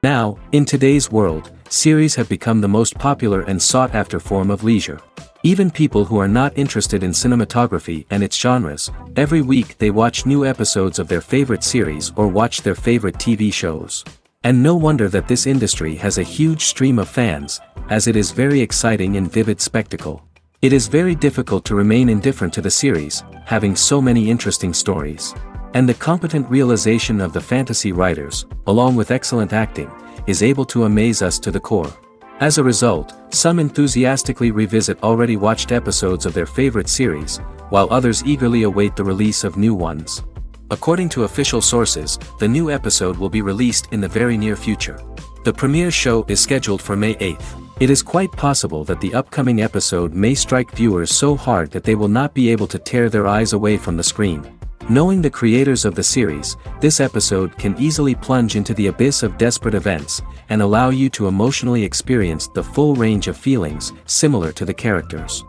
Now, in today's world, series have become the most popular and sought-after form of leisure. Even people who are not interested in cinematography and its genres, every week they watch new episodes of their favorite series or watch their favorite TV shows. And no wonder that this industry has a huge stream of fans, as it is very exciting and vivid spectacle. It is very difficult to remain indifferent to the series, having so many interesting stories. And the competent realization of the fantasy writers, along with excellent acting, is able to amaze us to the core. As a result, some enthusiastically revisit already watched episodes of their favorite series, while others eagerly await the release of new ones. According to official sources, the new episode will be released in the very near future. The premiere show is scheduled for May 8th. It is quite possible that the upcoming episode may strike viewers so hard that they will not be able to tear their eyes away from the screen. Knowing the creators of the series, this episode can easily plunge into the abyss of desperate events, and allow you to emotionally experience the full range of feelings, similar to the characters.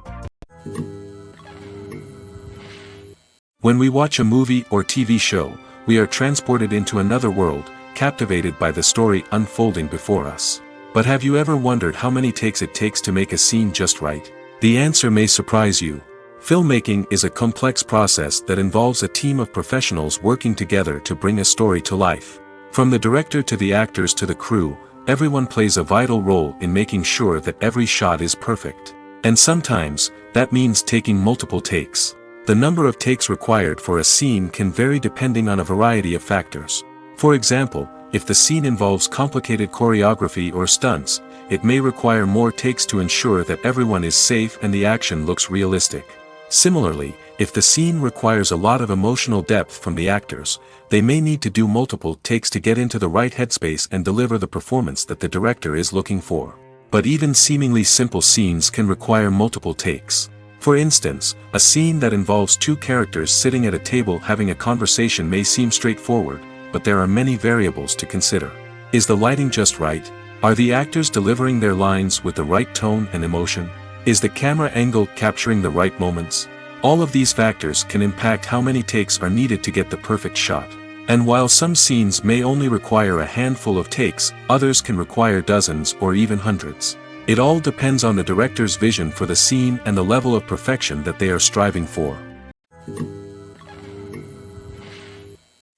When we watch a movie or TV show, we are transported into another world, captivated by the story unfolding before us. But have you ever wondered how many takes it takes to make a scene just right? The answer may surprise you. Filmmaking is a complex process that involves a team of professionals working together to bring a story to life. From the director to the actors to the crew, everyone plays a vital role in making sure that every shot is perfect. And sometimes, that means taking multiple takes. The number of takes required for a scene can vary depending on a variety of factors. For example, if the scene involves complicated choreography or stunts, it may require more takes to ensure that everyone is safe and the action looks realistic. Similarly, if the scene requires a lot of emotional depth from the actors, they may need to do multiple takes to get into the right headspace and deliver the performance that the director is looking for. But even seemingly simple scenes can require multiple takes. For instance, a scene that involves two characters sitting at a table having a conversation may seem straightforward, but there are many variables to consider. Is the lighting just right? Are the actors delivering their lines with the right tone and emotion? Is the camera angle capturing the right moments? All of these factors can impact how many takes are needed to get the perfect shot. And while some scenes may only require a handful of takes, others can require dozens or even hundreds. It all depends on the director's vision for the scene and the level of perfection that they are striving for.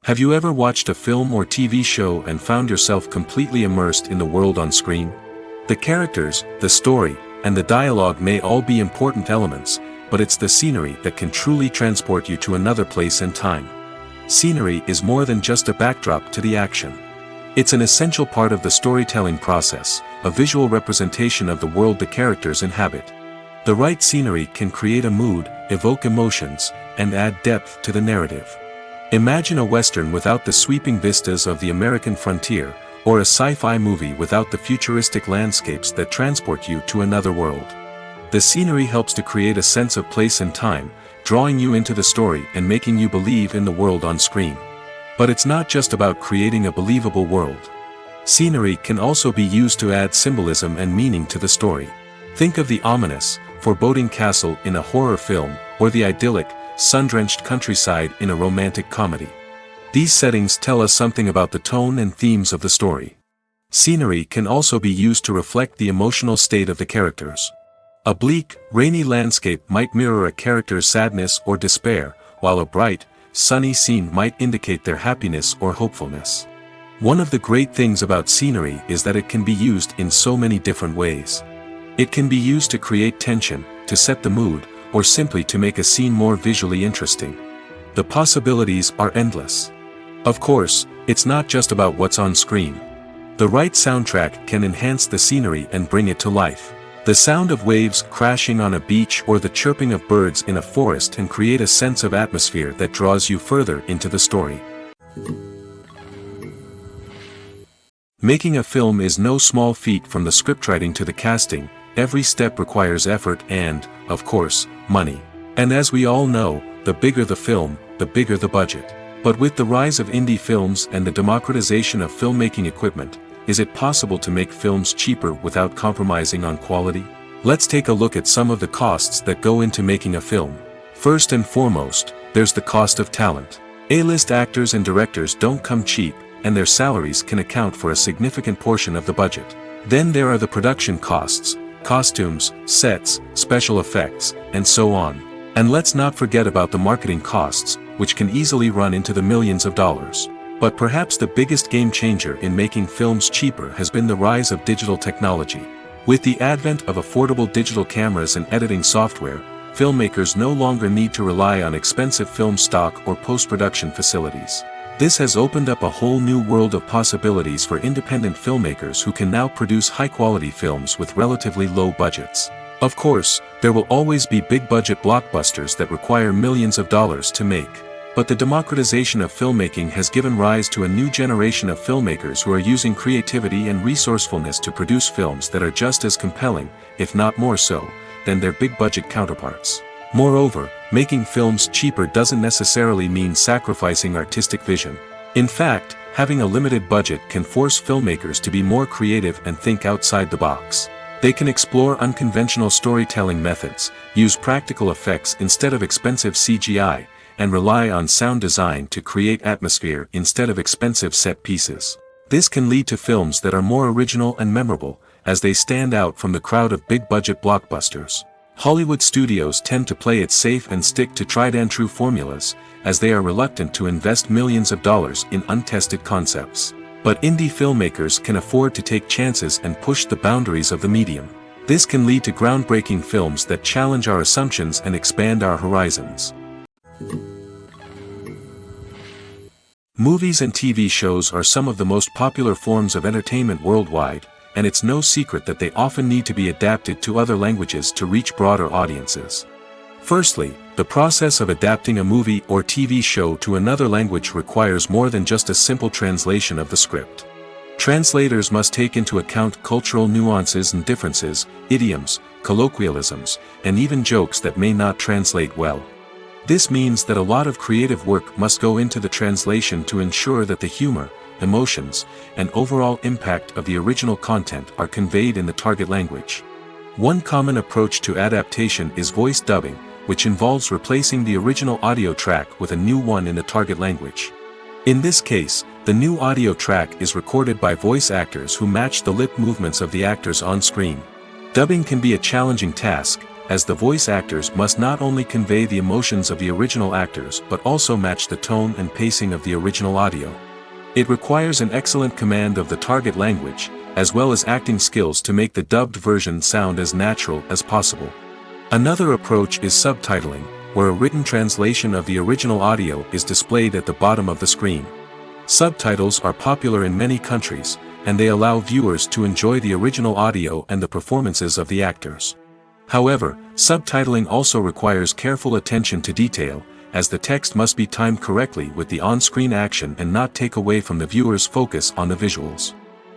Have you ever watched a film or TV show and found yourself completely immersed in the world on screen? The characters, the story, and the dialogue may all be important elements, but it's the scenery that can truly transport you to another place and time. Scenery is more than just a backdrop to the action. It's an essential part of the storytelling process, a visual representation of the world the characters inhabit. The right scenery can create a mood, evoke emotions, and add depth to the narrative. Imagine a western without the sweeping vistas of the American frontier, or a sci-fi movie without the futuristic landscapes that transport you to another world. The scenery helps to create a sense of place and time, drawing you into the story and making you believe in the world on screen. But it's not just about creating a believable world. Scenery can also be used to add symbolism and meaning to the story. Think of the ominous, foreboding castle in a horror film, or the idyllic, sun-drenched countryside in a romantic comedy. These settings tell us something about the tone and themes of the story. Scenery can also be used to reflect the emotional state of the characters. A bleak, rainy landscape might mirror a character's sadness or despair, while a bright, sunny scene might indicate their happiness or hopefulness. One of the great things about scenery is that it can be used in so many different ways. It can be used to create tension, to set the mood, or simply to make a scene more visually interesting. The possibilities are endless. Of course, it's not just about what's on screen. The right soundtrack can enhance the scenery and bring it to life. The sound of waves crashing on a beach or the chirping of birds in a forest can create a sense of atmosphere that draws you further into the story. Making a film is no small feat. From the scriptwriting to the casting, every step requires effort and, of course, money. And as we all know, the bigger the film, the bigger the budget. But with the rise of indie films and the democratization of filmmaking equipment, is it possible to make films cheaper without compromising on quality? Let's take a look at some of the costs that go into making a film. First and foremost, there's the cost of talent. A-list actors and directors don't come cheap, and their salaries can account for a significant portion of the budget. Then there are the production costs, costumes, sets, special effects, and so on. And let's not forget about the marketing costs, which can easily run into the millions of dollars. But perhaps the biggest game changer in making films cheaper has been the rise of digital technology. With the advent of affordable digital cameras and editing software, filmmakers no longer need to rely on expensive film stock or post-production facilities. This has opened up a whole new world of possibilities for independent filmmakers who can now produce high-quality films with relatively low budgets. Of course, there will always be big-budget blockbusters that require millions of dollars to make. But the democratization of filmmaking has given rise to a new generation of filmmakers who are using creativity and resourcefulness to produce films that are just as compelling, if not more so, than their big-budget counterparts. Moreover, making films cheaper doesn't necessarily mean sacrificing artistic vision. In fact, having a limited budget can force filmmakers to be more creative and think outside the box. They can explore unconventional storytelling methods, use practical effects instead of expensive CGI, and rely on sound design to create atmosphere instead of expensive set pieces. This can lead to films that are more original and memorable, as they stand out from the crowd of big-budget blockbusters. Hollywood studios tend to play it safe and stick to tried-and-true formulas, as they are reluctant to invest millions of dollars in untested concepts. But indie filmmakers can afford to take chances and push the boundaries of the medium. This can lead to groundbreaking films that challenge our assumptions and expand our horizons. Movies and TV shows are some of the most popular forms of entertainment worldwide, and it's no secret that they often need to be adapted to other languages to reach broader audiences. Firstly, the process of adapting a movie or TV show to another language requires more than just a simple translation of the script. Translators must take into account cultural nuances and differences, idioms, colloquialisms, and even jokes that may not translate well. This means that a lot of creative work must go into the translation to ensure that the humor, emotions, and overall impact of the original content are conveyed in the target language. One common approach to adaptation is voice dubbing, which involves replacing the original audio track with a new one in the target language. In this case, the new audio track is recorded by voice actors who match the lip movements of the actors on screen. Dubbing can be a challenging task, as the voice actors must not only convey the emotions of the original actors but also match the tone and pacing of the original audio. It requires an excellent command of the target language, as well as acting skills to make the dubbed version sound as natural as possible. Another approach is subtitling, where a written translation of the original audio is displayed at the bottom of the screen. Subtitles are popular in many countries, and they allow viewers to enjoy the original audio and the performances of the actors. However, subtitling also requires careful attention to detail, as the text must be timed correctly with the on-screen action and not take away from the viewer's focus on the visuals.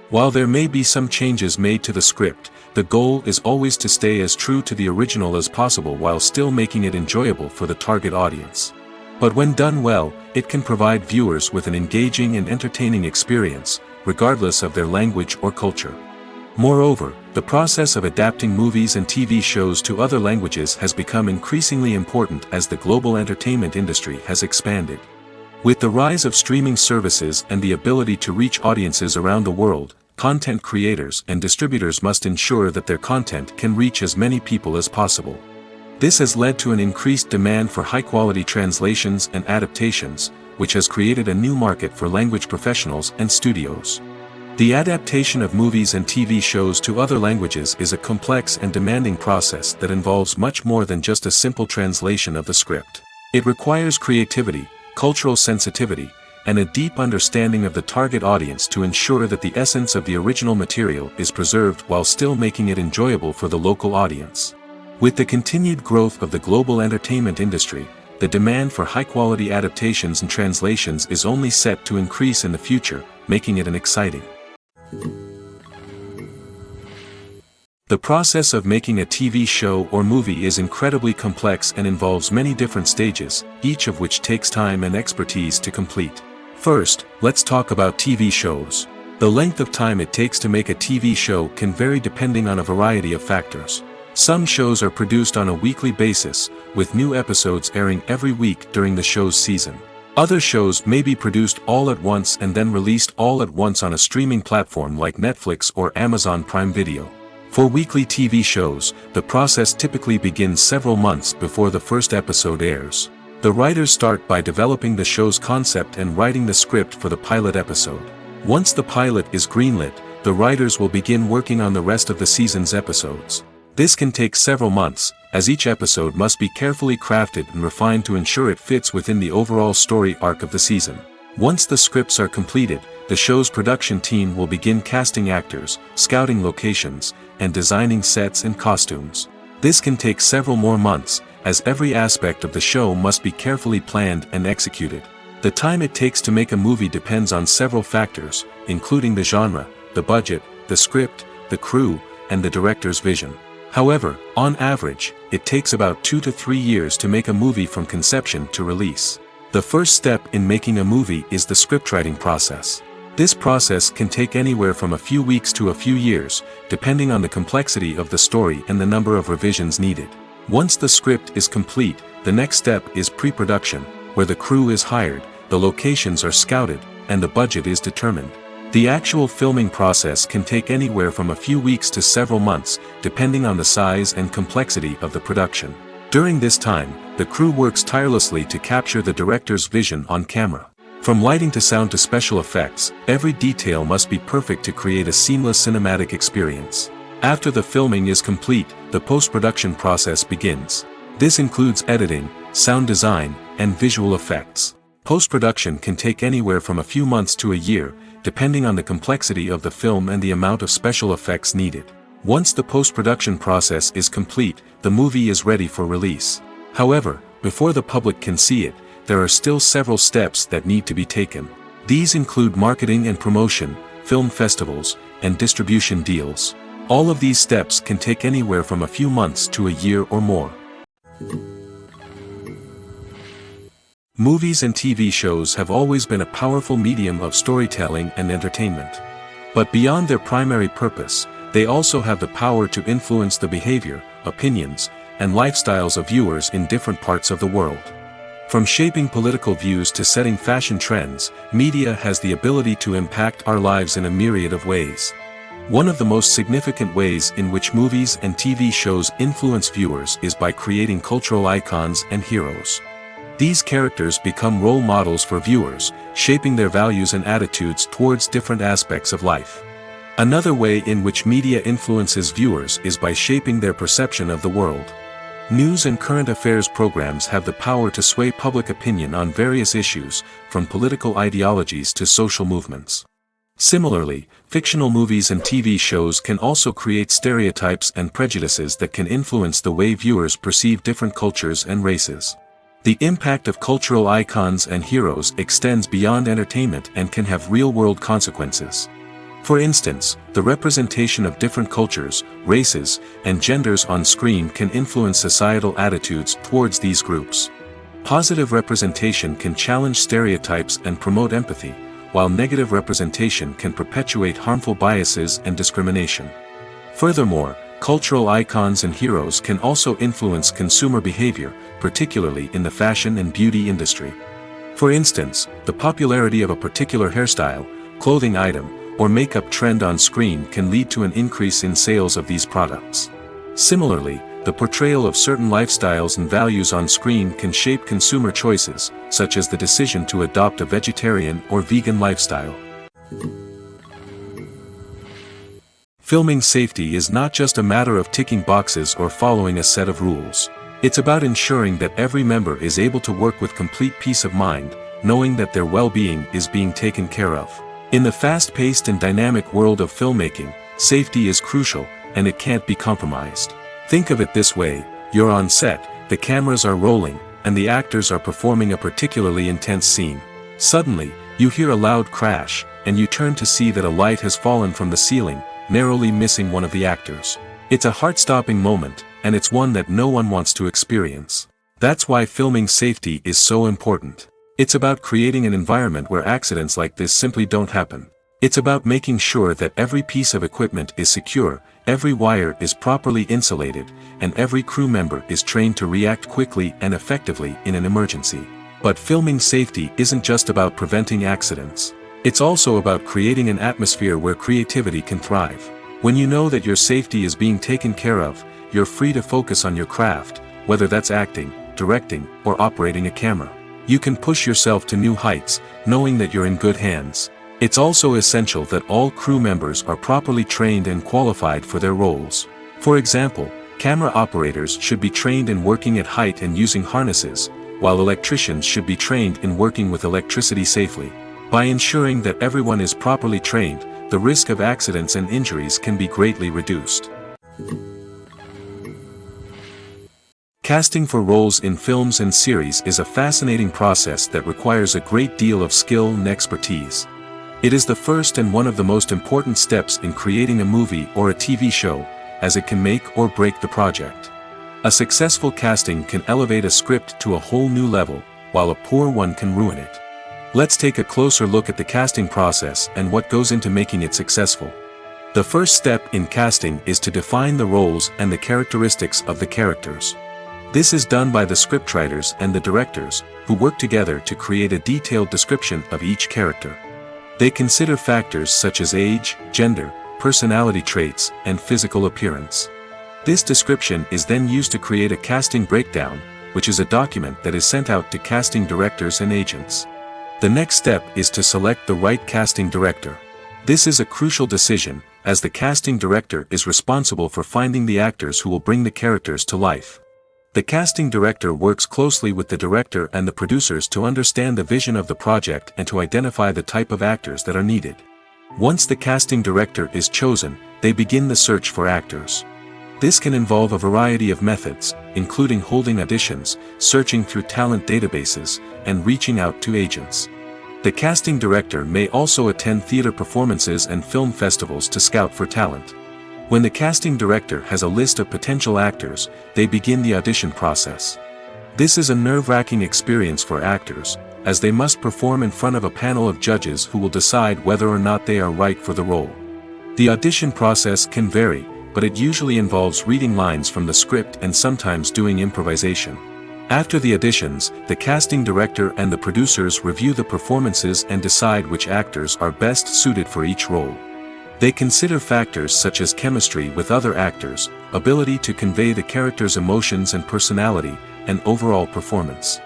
While there may be some changes made to the script, the goal is always to stay as true to the original as possible while still making it enjoyable for the target audience. But when done well, it can provide viewers with an engaging and entertaining experience, regardless of their language or culture. Moreover, the process of adapting movies and TV shows to other languages has become increasingly important as the global entertainment industry has expanded. With the rise of streaming services and the ability to reach audiences around the world, content creators and distributors must ensure that their content can reach as many people as possible. This has led to an increased demand for high-quality translations and adaptations, which has created a new market for language professionals and studios. The adaptation of movies and TV shows to other languages is a complex and demanding process that involves much more than just a simple translation of the script. It requires creativity, cultural sensitivity, and a deep understanding of the target audience to ensure that the essence of the original material is preserved while still making it enjoyable for the local audience. With the continued growth of the global entertainment industry, the demand for high-quality adaptations and translations is only set to increase in the future, making it an exciting. The process of making a TV show or movie is incredibly complex and involves many different stages, each of which takes time and expertise to complete. First, let's talk about TV shows. The length of time it takes to make a TV show can vary depending on a variety of factors. Some shows are produced on a weekly basis, with new episodes airing every week during the show's season. Other shows may be produced all at once and then released all at once on a streaming platform like Netflix or Amazon Prime Video. For weekly TV shows, the process typically begins several months before the first episode airs. The writers start by developing the show's concept and writing the script for the pilot episode. Once the pilot is greenlit, the writers will begin working on the rest of the season's episodes. This can take several months, as each episode must be carefully crafted and refined to ensure it fits within the overall story arc of the season. Once the scripts are completed, the show's production team will begin casting actors, scouting locations, and designing sets and costumes. This can take several more months, as every aspect of the show must be carefully planned and executed. The time it takes to make a movie depends on several factors, including the genre, the budget, the script, the crew, and the director's vision. However, on average, it takes about 2 to 3 years to make a movie from conception to release. The first step in making a movie is the scriptwriting process. This process can take anywhere from a few weeks to a few years, depending on the complexity of the story and the number of revisions needed. Once the script is complete, the next step is pre-production, where the crew is hired, the locations are scouted, and the budget is determined. The actual filming process can take anywhere from a few weeks to several months, depending on the size and complexity of the production. During this time, the crew works tirelessly to capture the director's vision on camera. From lighting to sound to special effects, every detail must be perfect to create a seamless cinematic experience. After the filming is complete, the post-production process begins. This includes editing, sound design, and visual effects. Post-production can take anywhere from a few months to a year, depending on the complexity of the film and the amount of special effects needed. Once the post-production process is complete, the movie is ready for release. However, before the public can see it, there are still several steps that need to be taken. These include marketing and promotion, film festivals, and distribution deals. All of these steps can take anywhere from a few months to a year or more. Movies and TV shows have always been a powerful medium of storytelling and entertainment. But beyond their primary purpose, they also have the power to influence the behavior, opinions, and lifestyles of viewers in different parts of the world. From shaping political views to setting fashion trends, media has the ability to impact our lives in a myriad of ways. One of the most significant ways in which movies and TV shows influence viewers is by creating cultural icons and heroes. These characters become role models for viewers, shaping their values and attitudes towards different aspects of life. Another way in which media influences viewers is by shaping their perception of the world. News and current affairs programs have the power to sway public opinion on various issues, from political ideologies to social movements. Similarly, fictional movies and TV shows can also create stereotypes and prejudices that can influence the way viewers perceive different cultures and races. The impact of cultural icons and heroes extends beyond entertainment and can have real-world consequences. For instance, the representation of different cultures, races, and genders on screen can influence societal attitudes towards these groups. Positive representation can challenge stereotypes and promote empathy, while negative representation can perpetuate harmful biases and discrimination. Furthermore, cultural icons and heroes can also influence consumer behavior, particularly in the fashion and beauty industry. For instance, the popularity of a particular hairstyle, clothing item, or makeup trend on screen can lead to an increase in sales of these products. Similarly, the portrayal of certain lifestyles and values on screen can shape consumer choices, such as the decision to adopt a vegetarian or vegan lifestyle. Filming safety is not just a matter of ticking boxes or following a set of rules. It's about ensuring that every member is able to work with complete peace of mind, knowing that their well-being is being taken care of. In the fast-paced and dynamic world of filmmaking, safety is crucial, and it can't be compromised. Think of it this way: you're on set, the cameras are rolling, and the actors are performing a particularly intense scene. Suddenly, you hear a loud crash, and you turn to see that a light has fallen from the ceiling, narrowly missing one of the actors. It's a heart-stopping moment, and it's one that no one wants to experience. That's why filming safety is so important. It's about creating an environment where accidents like this simply don't happen. It's about making sure that every piece of equipment is secure, every wire is properly insulated, and every crew member is trained to react quickly and effectively in an emergency. But filming safety isn't just about preventing accidents. It's also about creating an atmosphere where creativity can thrive. When you know that your safety is being taken care of, you're free to focus on your craft, whether that's acting, directing, or operating a camera. You can push yourself to new heights, knowing that you're in good hands. It's also essential that all crew members are properly trained and qualified for their roles. For example, camera operators should be trained in working at height and using harnesses, while electricians should be trained in working with electricity safely. By ensuring that everyone is properly trained, the risk of accidents and injuries can be greatly reduced. Casting for roles in films and series is a fascinating process that requires a great deal of skill and expertise. It is the first and one of the most important steps in creating a movie or a TV show, as it can make or break the project. A successful casting can elevate a script to a whole new level, while a poor one can ruin it. Let's take a closer look at the casting process and what goes into making it successful. The first step in casting is to define the roles and the characteristics of the characters. This is done by the scriptwriters and the directors, who work together to create a detailed description of each character. They consider factors such as age, gender, personality traits, and physical appearance. This description is then used to create a casting breakdown, which is a document that is sent out to casting directors and agents. The next step is to select the right casting director. This is a crucial decision, as the casting director is responsible for finding the actors who will bring the characters to life. The casting director works closely with the director and the producers to understand the vision of the project and to identify the type of actors that are needed. Once the casting director is chosen, they begin the search for actors. This can involve a variety of methods, including holding auditions, searching through talent databases, and reaching out to agents. The casting director may also attend theater performances and film festivals to scout for talent. When the casting director has a list of potential actors, they begin the audition process. This is a nerve-wracking experience for actors, as they must perform in front of a panel of judges who will decide whether or not they are right for the role. The audition process can vary, but it usually involves reading lines from the script and sometimes doing improvisation. After the auditions, the casting director and the producers review the performances and decide which actors are best suited for each role. They consider factors such as chemistry with other actors, ability to convey the character's emotions and personality, and overall performance.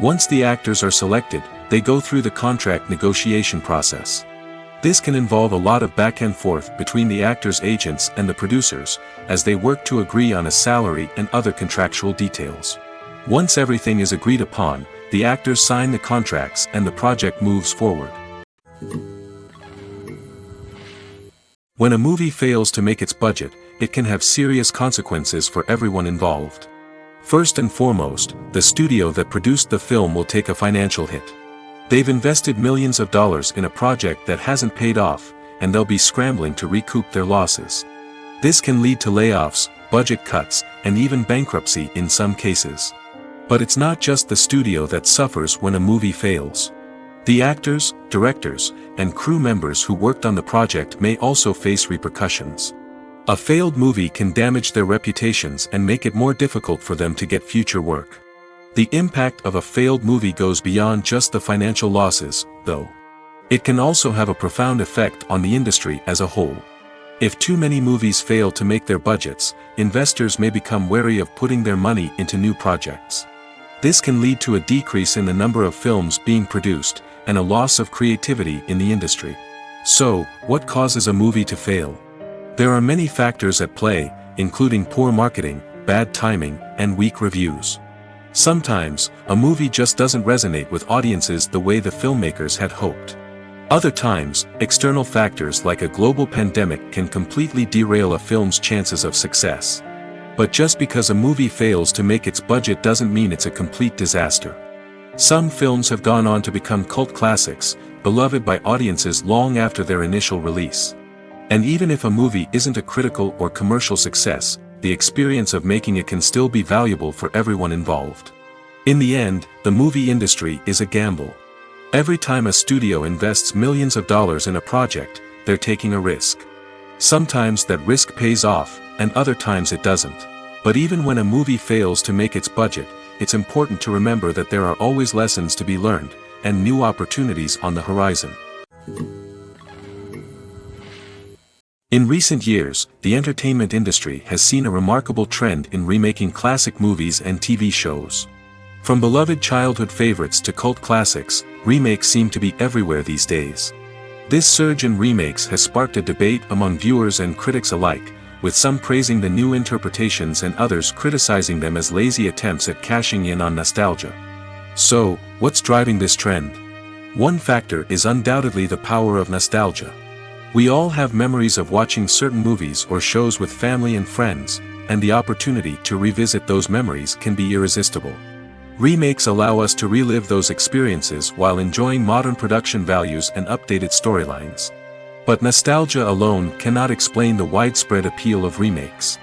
Once the actors are selected, they go through the contract negotiation process. This can involve a lot of back and forth between the actors' agents and the producers, as they work to agree on a salary and other contractual details. Once everything is agreed upon, the actors sign the contracts and the project moves forward. When a movie fails to make its budget, it can have serious consequences for everyone involved. First and foremost, the studio that produced the film will take a financial hit. They've invested millions of dollars in a project that hasn't paid off, and they'll be scrambling to recoup their losses. This can lead to layoffs, budget cuts, and even bankruptcy in some cases. But it's not just the studio that suffers when a movie fails. The actors, directors, and crew members who worked on the project may also face repercussions. A failed movie can damage their reputations and make it more difficult for them to get future work. The impact of a failed movie goes beyond just the financial losses, though. It can also have a profound effect on the industry as a whole. If too many movies fail to make their budgets, investors may become wary of putting their money into new projects. This can lead to a decrease in the number of films being produced, and a loss of creativity in the industry. So, what causes a movie to fail? There are many factors at play, including poor marketing, bad timing, and weak reviews. Sometimes, a movie just doesn't resonate with audiences the way the filmmakers had hoped. Other times, external factors like a global pandemic can completely derail a film's chances of success. But just because a movie fails to make its budget doesn't mean it's a complete disaster. Some films have gone on to become cult classics, beloved by audiences long after their initial release. And even if a movie isn't a critical or commercial success, the experience of making it can still be valuable for everyone involved. In the end, the movie industry is a gamble. Every time a studio invests millions of dollars in a project, they're taking a risk. Sometimes that risk pays off, and other times it doesn't. But even when a movie fails to make its budget, it's important to remember that there are always lessons to be learned, and new opportunities on the horizon. In recent years, the entertainment industry has seen a remarkable trend in remaking classic movies and TV shows. From beloved childhood favorites to cult classics, remakes seem to be everywhere these days. This surge in remakes has sparked a debate among viewers and critics alike, with some praising the new interpretations and others criticizing them as lazy attempts at cashing in on nostalgia. So, what's driving this trend? One factor is undoubtedly the power of nostalgia. We all have memories of watching certain movies or shows with family and friends, and the opportunity to revisit those memories can be irresistible. Remakes allow us to relive those experiences while enjoying modern production values and updated storylines. But nostalgia alone cannot explain the widespread appeal of remakes.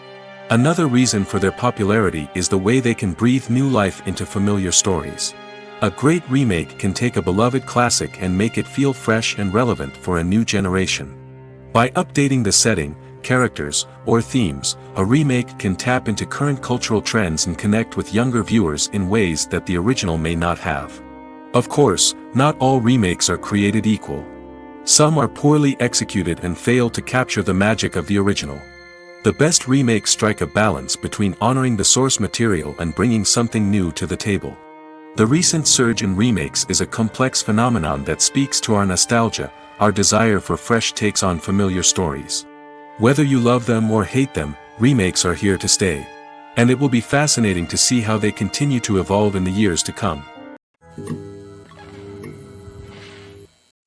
Another reason for their popularity is the way they can breathe new life into familiar stories. A great remake can take a beloved classic and make it feel fresh and relevant for a new generation. By updating the setting, characters, or themes, a remake can tap into current cultural trends and connect with younger viewers in ways that the original may not have. Of course, not all remakes are created equal. Some are poorly executed and fail to capture the magic of the original. The best remakes strike a balance between honoring the source material and bringing something new to the table. The recent surge in remakes is a complex phenomenon that speaks to our nostalgia, our desire for fresh takes on familiar stories. Whether you love them or hate them, remakes are here to stay. And it will be fascinating to see how they continue to evolve in the years to come.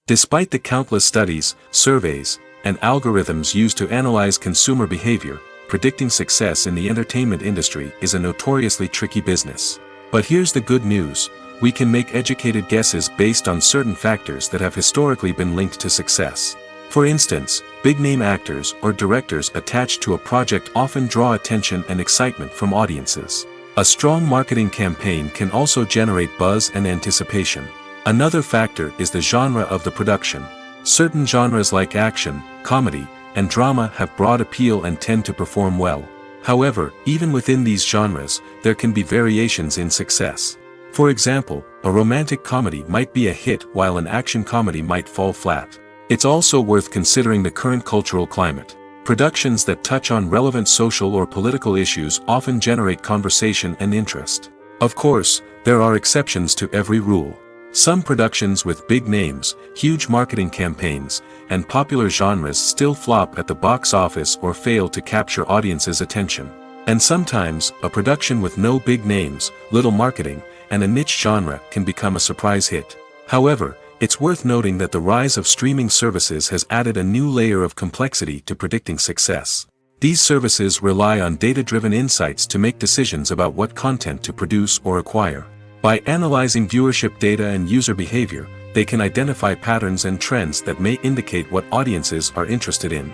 Despite the countless studies, surveys, and algorithms used to analyze consumer behavior, predicting success in the entertainment industry is a notoriously tricky business. But here's the good news: we can make educated guesses based on certain factors that have historically been linked to success. For instance, big-name actors or directors attached to a project often draw attention and excitement from audiences. A strong marketing campaign can also generate buzz and anticipation. Another factor is the genre of the production. Certain genres like action, comedy, and drama have broad appeal and tend to perform well. However, even within these genres, there can be variations in success. For example, a romantic comedy might be a hit while an action comedy might fall flat. It's also worth considering the current cultural climate. Productions that touch on relevant social or political issues often generate conversation and interest. Of course, there are exceptions to every rule. Some productions with big names, huge marketing campaigns, and popular genres still flop at the box office or fail to capture audiences' attention. And sometimes, a production with no big names, little marketing, and a niche genre can become a surprise hit. However, it's worth noting that the rise of streaming services has added a new layer of complexity to predicting success. These services rely on data-driven insights to make decisions about what content to produce or acquire. By analyzing viewership data and user behavior, they can identify patterns and trends that may indicate what audiences are interested in.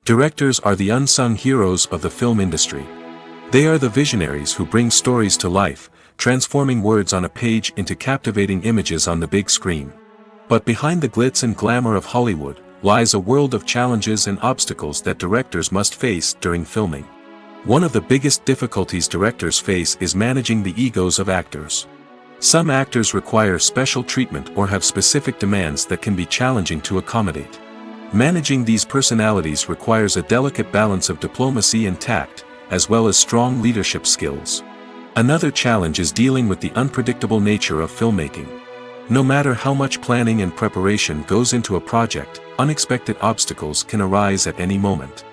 Directors are the unsung heroes of the film industry. They are the visionaries who bring stories to life, transforming words on a page into captivating images on the big screen. But behind the glitz and glamour of Hollywood, lies a world of challenges and obstacles that directors must face during filming. One of the biggest difficulties directors face is managing the egos of actors. Some actors require special treatment or have specific demands that can be challenging to accommodate. Managing these personalities requires a delicate balance of diplomacy and tact, as well as strong leadership skills. Another challenge is dealing with the unpredictable nature of filmmaking. No matter how much planning and preparation goes into a project, unexpected obstacles can arise at any moment.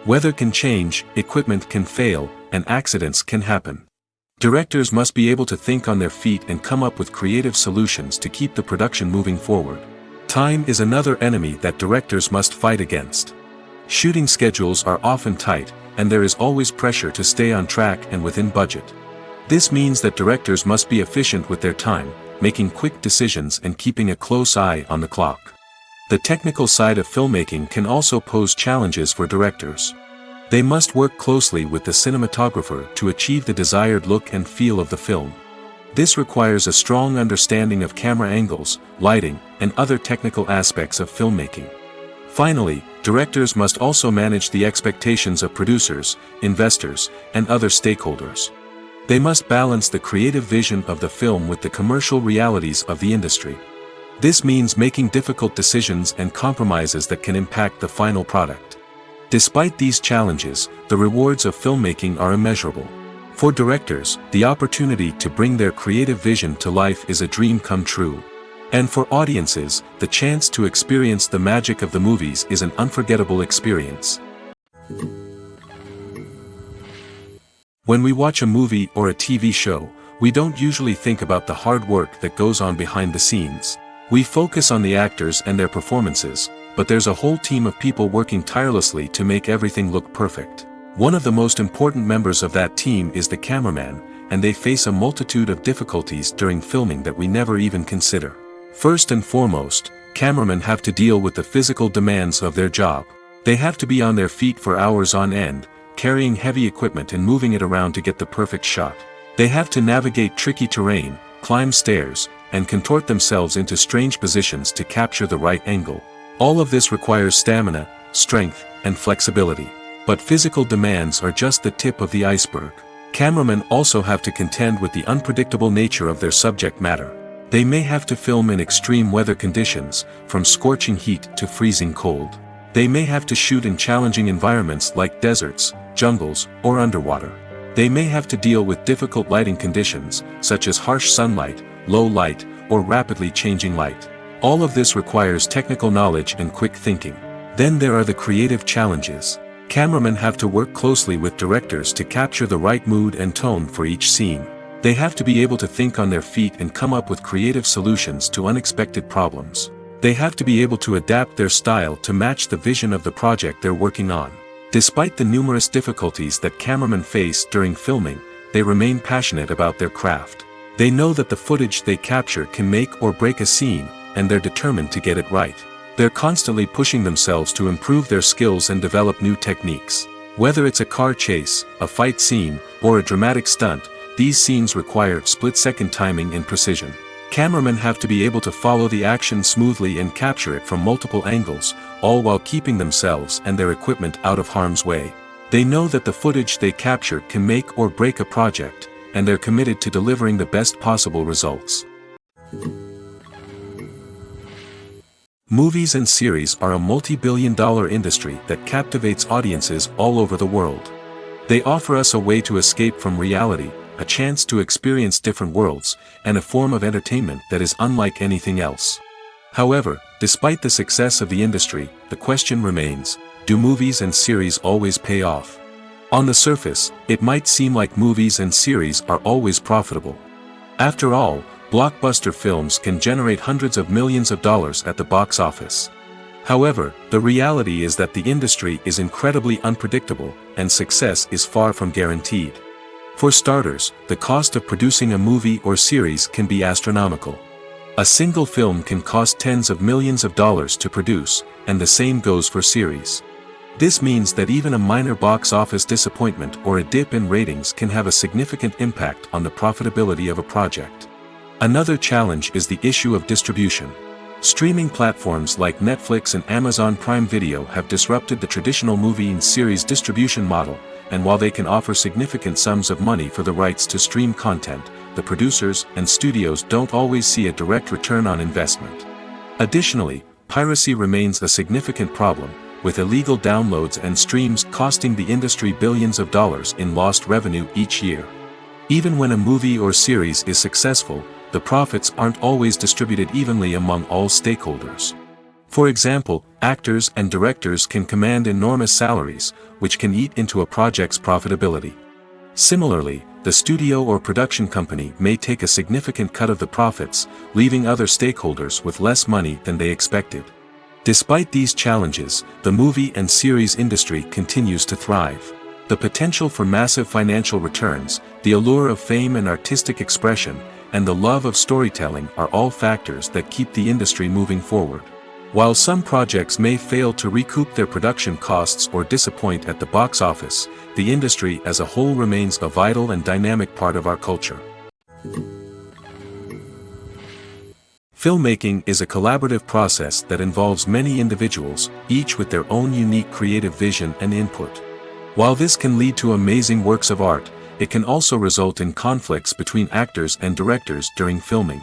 Weather can change, equipment can fail, and accidents can happen. Directors must be able to think on their feet and come up with creative solutions to keep the production moving forward. Time is another enemy that directors must fight against. Shooting schedules are often tight, and there is always pressure to stay on track and within budget. This means that directors must be efficient with their time, making quick decisions and keeping a close eye on the clock. The technical side of filmmaking can also pose challenges for directors. They must work closely with the cinematographer to achieve the desired look and feel of the film. This requires a strong understanding of camera angles, lighting, and other technical aspects of filmmaking. Finally, directors must also manage the expectations of producers, investors, and other stakeholders. They must balance the creative vision of the film with the commercial realities of the industry. This means making difficult decisions and compromises that can impact the final product. Despite these challenges, the rewards of filmmaking are immeasurable. For directors, the opportunity to bring their creative vision to life is a dream come true. And for audiences, the chance to experience the magic of the movies is an unforgettable experience. When we watch a movie or a TV show, we don't usually think about the hard work that goes on behind the scenes. We focus on the actors and their performances, but there's a whole team of people working tirelessly to make everything look perfect. One of the most important members of that team is the cameraman, and they face a multitude of difficulties during filming that we never even consider. First and foremost, cameramen have to deal with the physical demands of their job. They have to be on their feet for hours on end, carrying heavy equipment and moving it around to get the perfect shot. They have to navigate tricky terrain, climb stairs, and contort themselves into strange positions to capture the right angle. All of this requires stamina, strength, and flexibility. But physical demands are just the tip of the iceberg. Cameramen also have to contend with the unpredictable nature of their subject matter. They may have to film in extreme weather conditions, from scorching heat to freezing cold. They may have to shoot in challenging environments like deserts, jungles, or underwater. They may have to deal with difficult lighting conditions, such as harsh sunlight, low light, or rapidly changing light. All of this requires technical knowledge and quick thinking. Then there are the creative challenges. Cameramen have to work closely with directors to capture the right mood and tone for each scene. They have to be able to think on their feet and come up with creative solutions to unexpected problems. They have to be able to adapt their style to match the vision of the project they're working on. Despite the numerous difficulties that cameramen face during filming, they remain passionate about their craft. They know that the footage they capture can make or break a scene, and they're determined to get it right. They're constantly pushing themselves to improve their skills and develop new techniques. Whether it's a car chase, a fight scene, or a dramatic stunt, these scenes require split-second timing and precision. Cameramen have to be able to follow the action smoothly and capture it from multiple angles, all while keeping themselves and their equipment out of harm's way. They know that the footage they capture can make or break a project, and they're committed to delivering the best possible results. Movies and series are a multi-billion-dollar industry that captivates audiences all over the world. They offer us a way to escape from reality, a chance to experience different worlds, and a form of entertainment that is unlike anything else. However, despite the success of the industry, the question remains, do movies and series always pay off? On the surface, it might seem like movies and series are always profitable. After all, blockbuster films can generate hundreds of millions of dollars at the box office. However, the reality is that the industry is incredibly unpredictable, and success is far from guaranteed. For starters, the cost of producing a movie or series can be astronomical. A single film can cost tens of millions of dollars to produce, and the same goes for series. This means that even a minor box office disappointment or a dip in ratings can have a significant impact on the profitability of a project. Another challenge is the issue of distribution. Streaming platforms like Netflix and Amazon Prime Video have disrupted the traditional movie and series distribution model, and while they can offer significant sums of money for the rights to stream content, the producers and studios don't always see a direct return on investment. Additionally, piracy remains a significant problem, with illegal downloads and streams costing the industry billions of dollars in lost revenue each year. Even when a movie or series is successful, the profits aren't always distributed evenly among all stakeholders. For example, actors and directors can command enormous salaries, which can eat into a project's profitability. Similarly, the studio or production company may take a significant cut of the profits, leaving other stakeholders with less money than they expected. Despite these challenges, the movie and series industry continues to thrive. The potential for massive financial returns, the allure of fame and artistic expression, and the love of storytelling are all factors that keep the industry moving forward. While some projects may fail to recoup their production costs or disappoint at the box office, the industry as a whole remains a vital and dynamic part of our culture. Filmmaking is a collaborative process that involves many individuals, each with their own unique creative vision and input. While this can lead to amazing works of art, it can also result in conflicts between actors and directors during filming.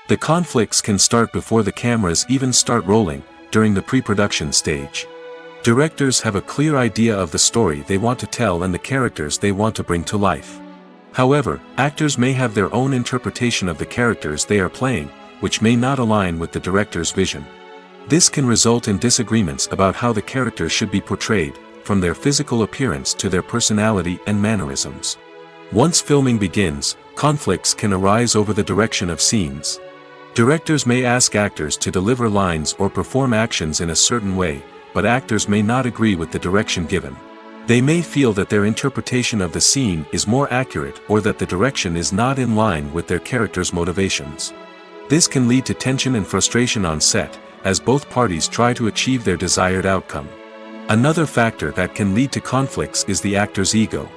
The conflicts can start before the cameras even start rolling, during the pre-production stage. Directors have a clear idea of the story they want to tell and the characters they want to bring to life. However, actors may have their own interpretation of the characters they are playing, which may not align with the director's vision. This can result in disagreements about how the characters should be portrayed, from their physical appearance to their personality and mannerisms. Once filming begins, conflicts can arise over the direction of scenes. Directors may ask actors to deliver lines or perform actions in a certain way, but actors may not agree with the direction given. They may feel that their interpretation of the scene is more accurate or that the direction is not in line with their character's motivations. This can lead to tension and frustration on set, as both parties try to achieve their desired outcome. Another factor that can lead to conflicts is the actor's ego.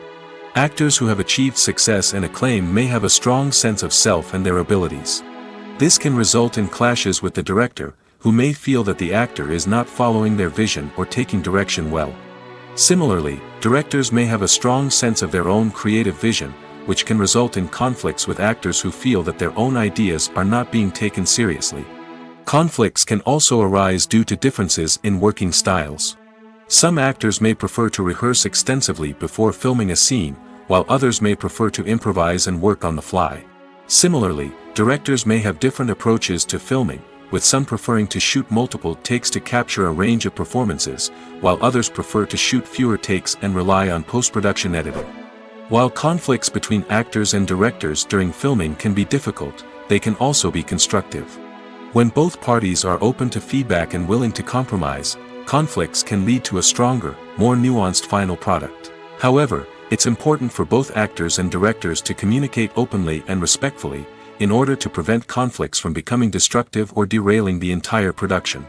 Actors who have achieved success and acclaim may have a strong sense of self and their abilities. This can result in clashes with the director, who may feel that the actor is not following their vision or taking direction well. Similarly, directors may have a strong sense of their own creative vision, which can result in conflicts with actors who feel that their own ideas are not being taken seriously. Conflicts can also arise due to differences in working styles. Some actors may prefer to rehearse extensively before filming a scene, while others may prefer to improvise and work on the fly. Similarly, directors may have different approaches to filming, with some preferring to shoot multiple takes to capture a range of performances, while others prefer to shoot fewer takes and rely on post-production editing. While conflicts between actors and directors during filming can be difficult, they can also be constructive. When both parties are open to feedback and willing to compromise, conflicts can lead to a stronger, more nuanced final product. However, it's important for both actors and directors to communicate openly and respectfully, in order to prevent conflicts from becoming destructive or derailing the entire production.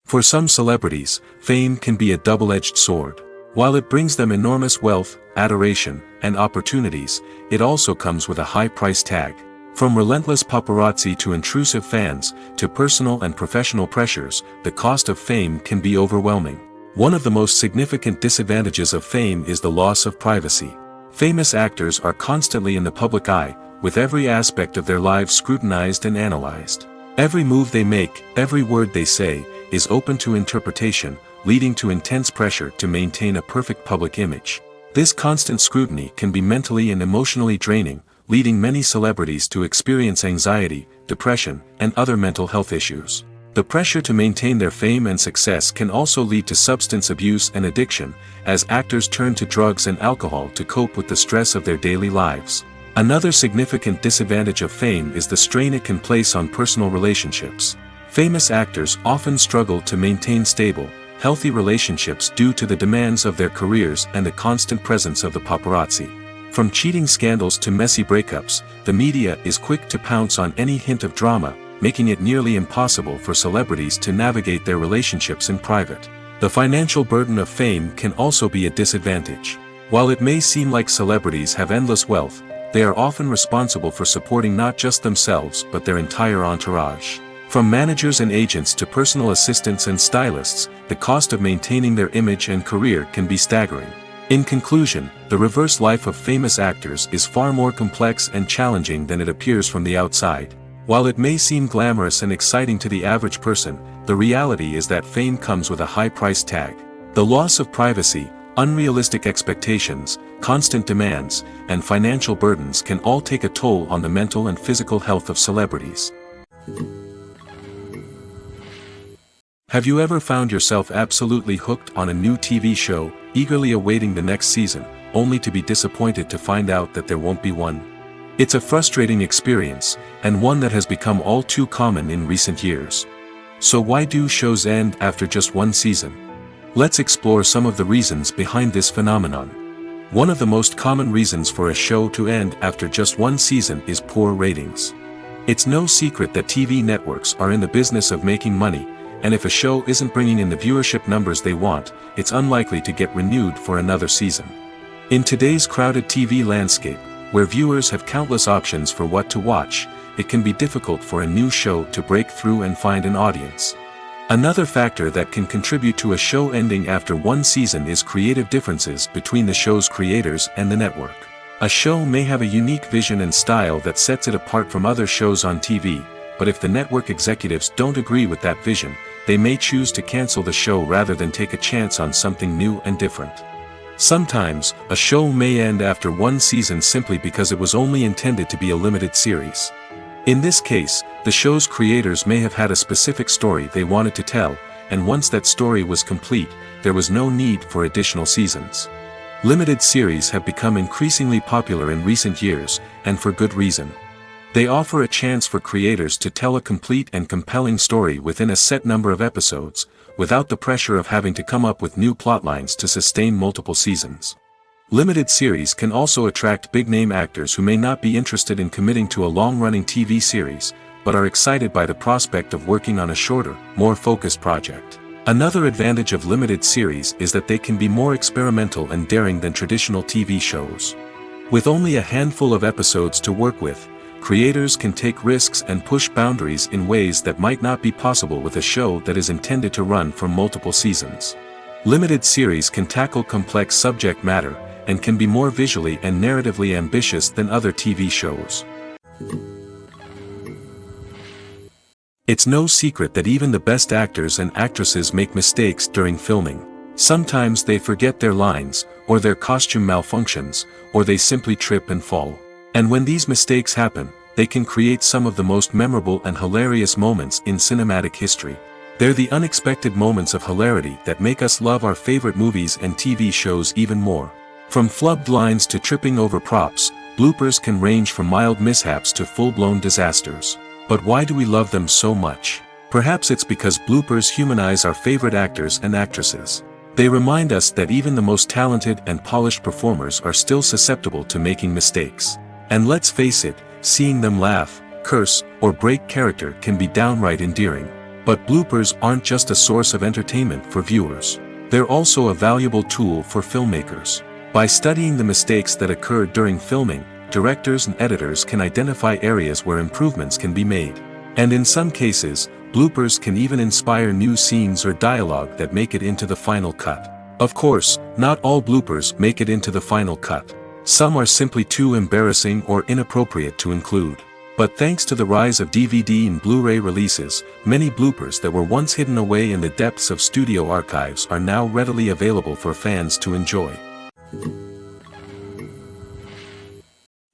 For some celebrities, fame can be a double-edged sword. While it brings them enormous wealth, adoration, and opportunities, it also comes with a high price tag. From relentless paparazzi to intrusive fans, to personal and professional pressures, the cost of fame can be overwhelming. One of the most significant disadvantages of fame is the loss of privacy. Famous actors are constantly in the public eye, with every aspect of their lives scrutinized and analyzed. Every move they make, every word they say, is open to interpretation, leading to intense pressure to maintain a perfect public image. This constant scrutiny can be mentally and emotionally draining, leading many celebrities to experience anxiety, depression, and other mental health issues. The pressure to maintain their fame and success can also lead to substance abuse and addiction, as actors turn to drugs and alcohol to cope with the stress of their daily lives. Another significant disadvantage of fame is the strain it can place on personal relationships. Famous actors often struggle to maintain stable, healthy relationships due to the demands of their careers and the constant presence of the paparazzi. From cheating scandals to messy breakups, the media is quick to pounce on any hint of drama, making it nearly impossible for celebrities to navigate their relationships in private. The financial burden of fame can also be a disadvantage. While it may seem like celebrities have endless wealth, they are often responsible for supporting not just themselves but their entire entourage. From managers and agents to personal assistants and stylists, the cost of maintaining their image and career can be staggering. In conclusion, the reverse life of famous actors is far more complex and challenging than it appears from the outside. While it may seem glamorous and exciting to the average person, the reality is that fame comes with a high price tag. The loss of privacy, unrealistic expectations, constant demands, and financial burdens can all take a toll on the mental and physical health of celebrities. Have you ever found yourself absolutely hooked on a new TV show, eagerly awaiting the next season, only to be disappointed to find out that there won't be one? It's a frustrating experience, and one that has become all too common in recent years. So why do shows end after just one season? Let's explore some of the reasons behind this phenomenon. One of the most common reasons for a show to end after just one season is poor ratings. It's no secret that TV networks are in the business of making money, and if a show isn't bringing in the viewership numbers they want, it's unlikely to get renewed for another season. In today's crowded TV landscape, Where viewers have countless options for what to watch, it can be difficult for a new show to break through and find an audience. Another factor that can contribute to a show ending after one season is creative differences between the show's creators and the network. A show may have a unique vision and style that sets it apart from other shows on TV, but if the network executives don't agree with that vision, they may choose to cancel the show rather than take a chance on something new and different. Sometimes, a show may end after one season simply because it was only intended to be a limited series. In this case, the show's creators may have had a specific story they wanted to tell, and once that story was complete, there was no need for additional seasons. Limited series have become increasingly popular in recent years, and for good reason. They offer a chance for creators to tell a complete and compelling story within a set number of episodes, without the pressure of having to come up with new plotlines to sustain multiple seasons. Limited series can also attract big-name actors who may not be interested in committing to a long-running TV series, but are excited by the prospect of working on a shorter, more focused project. Another advantage of limited series is that they can be more experimental and daring than traditional TV shows. With only a handful of episodes to work with, creators can take risks and push boundaries in ways that might not be possible with a show that is intended to run for multiple seasons. Limited series can tackle complex subject matter, and can be more visually and narratively ambitious than other TV shows. It's no secret that even the best actors and actresses make mistakes during filming. Sometimes they forget their lines, or their costume malfunctions, or they simply trip and fall. And when these mistakes happen, they can create some of the most memorable and hilarious moments in cinematic history. They're the unexpected moments of hilarity that make us love our favorite movies and TV shows even more. From flubbed lines to tripping over props, bloopers can range from mild mishaps to full-blown disasters. But why do we love them so much? Perhaps it's because bloopers humanize our favorite actors and actresses. They remind us that even the most talented and polished performers are still susceptible to making mistakes. And let's face it, seeing them laugh, curse, or break character can be downright endearing. But bloopers aren't just a source of entertainment for viewers. They're also a valuable tool for filmmakers. By studying the mistakes that occurred during filming, directors and editors can identify areas where improvements can be made. And in some cases, bloopers can even inspire new scenes or dialogue that make it into the final cut. Of course, not all bloopers make it into the final cut. Some are simply too embarrassing or inappropriate to include. But thanks to the rise of DVD and Blu-ray releases, many bloopers that were once hidden away in the depths of studio archives are now readily available for fans to enjoy.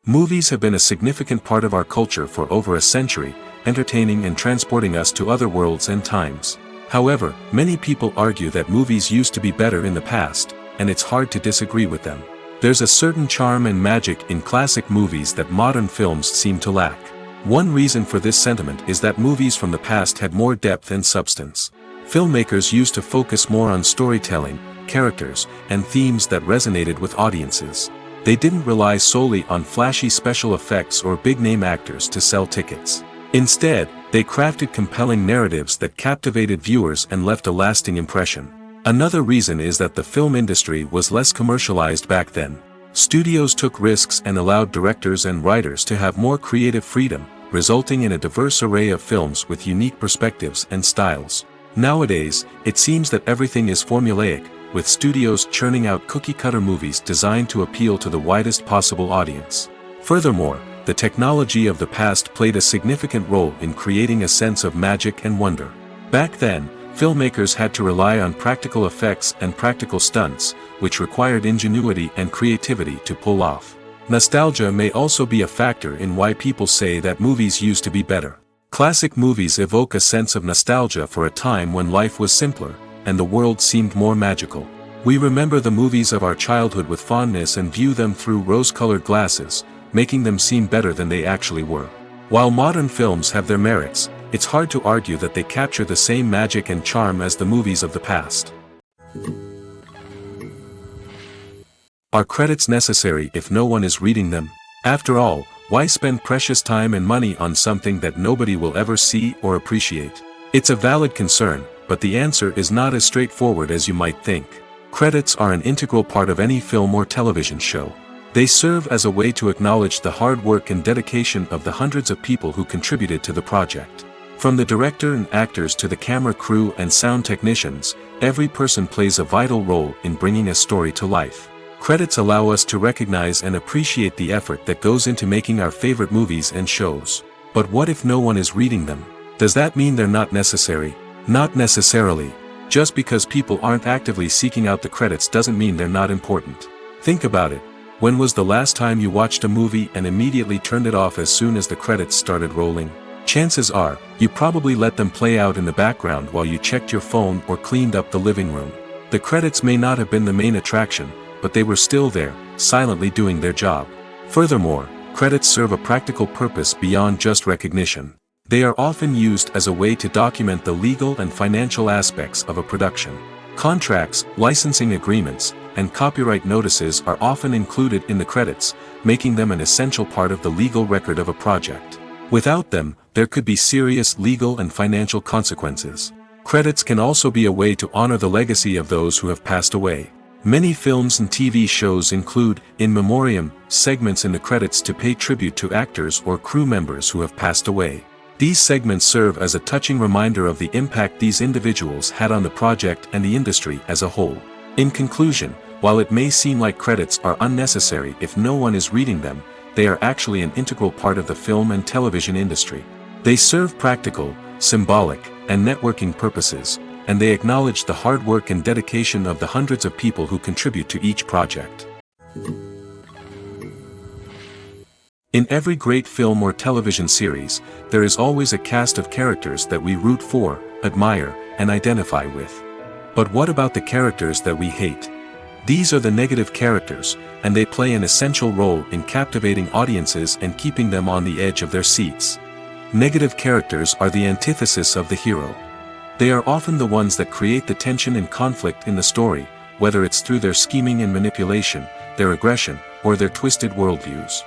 Movies have been a significant part of our culture for over a century, entertaining and transporting us to other worlds and times. However, many people argue that movies used to be better in the past, and it's hard to disagree with them. There's a certain charm and magic in classic movies that modern films seem to lack. One reason for this sentiment is that movies from the past had more depth and substance. Filmmakers used to focus more on storytelling, characters, and themes that resonated with audiences. They didn't rely solely on flashy special effects or big-name actors to sell tickets. Instead, they crafted compelling narratives that captivated viewers and left a lasting impression. Another reason is that the film industry was less commercialized back then. Studios took risks and allowed directors and writers to have more creative freedom, resulting in a diverse array of films with unique perspectives and styles. Nowadays, it seems that everything is formulaic, with studios churning out cookie-cutter movies designed to appeal to the widest possible audience. Furthermore, the technology of the past played a significant role in creating a sense of magic and wonder. Back then, filmmakers had to rely on practical effects and practical stunts, which required ingenuity and creativity to pull off. Nostalgia may also be a factor in why people say that movies used to be better. Classic movies evoke a sense of nostalgia for a time when life was simpler, and the world seemed more magical. We remember the movies of our childhood with fondness and view them through rose-colored glasses, making them seem better than they actually were. While modern films have their merits, it's hard to argue that they capture the same magic and charm as the movies of the past. Are credits necessary if no one is reading them? After all, why spend precious time and money on something that nobody will ever see or appreciate? It's a valid concern, but the answer is not as straightforward as you might think. Credits are an integral part of any film or television show. They serve as a way to acknowledge the hard work and dedication of the hundreds of people who contributed to the project. From the director and actors to the camera crew and sound technicians, every person plays a vital role in bringing a story to life. Credits allow us to recognize and appreciate the effort that goes into making our favorite movies and shows. But what if no one is reading them? Does that mean they're not necessary? Not necessarily. Just because people aren't actively seeking out the credits doesn't mean they're not important. Think about it. When was the last time you watched a movie and immediately turned it off as soon as the credits started rolling? Chances are, you probably let them play out in the background while you checked your phone or cleaned up the living room. The credits may not have been the main attraction, but they were still there, silently doing their job. Furthermore, credits serve a practical purpose beyond just recognition. They are often used as a way to document the legal and financial aspects of a production. Contracts, licensing agreements, and copyright notices are often included in the credits, making them an essential part of the legal record of a project. Without them, there could be serious legal and financial consequences. Credits can also be a way to honor the legacy of those who have passed away. Many films and TV shows include, in memoriam, segments in the credits to pay tribute to actors or crew members who have passed away. These segments serve as a touching reminder of the impact these individuals had on the project and the industry as a whole. In conclusion, while it may seem like credits are unnecessary if no one is reading them, they are actually an integral part of the film and television industry. They serve practical, symbolic, and networking purposes, and they acknowledge the hard work and dedication of the hundreds of people who contribute to each project. In every great film or television series, there is always a cast of characters that we root for, admire, and identify with. But what about the characters that we hate? These are the negative characters, and they play an essential role in captivating audiences and keeping them on the edge of their seats. Negative characters are the antithesis of the hero. They are often the ones that create the tension and conflict in the story, whether it's through their scheming and manipulation, their aggression, or their twisted worldviews.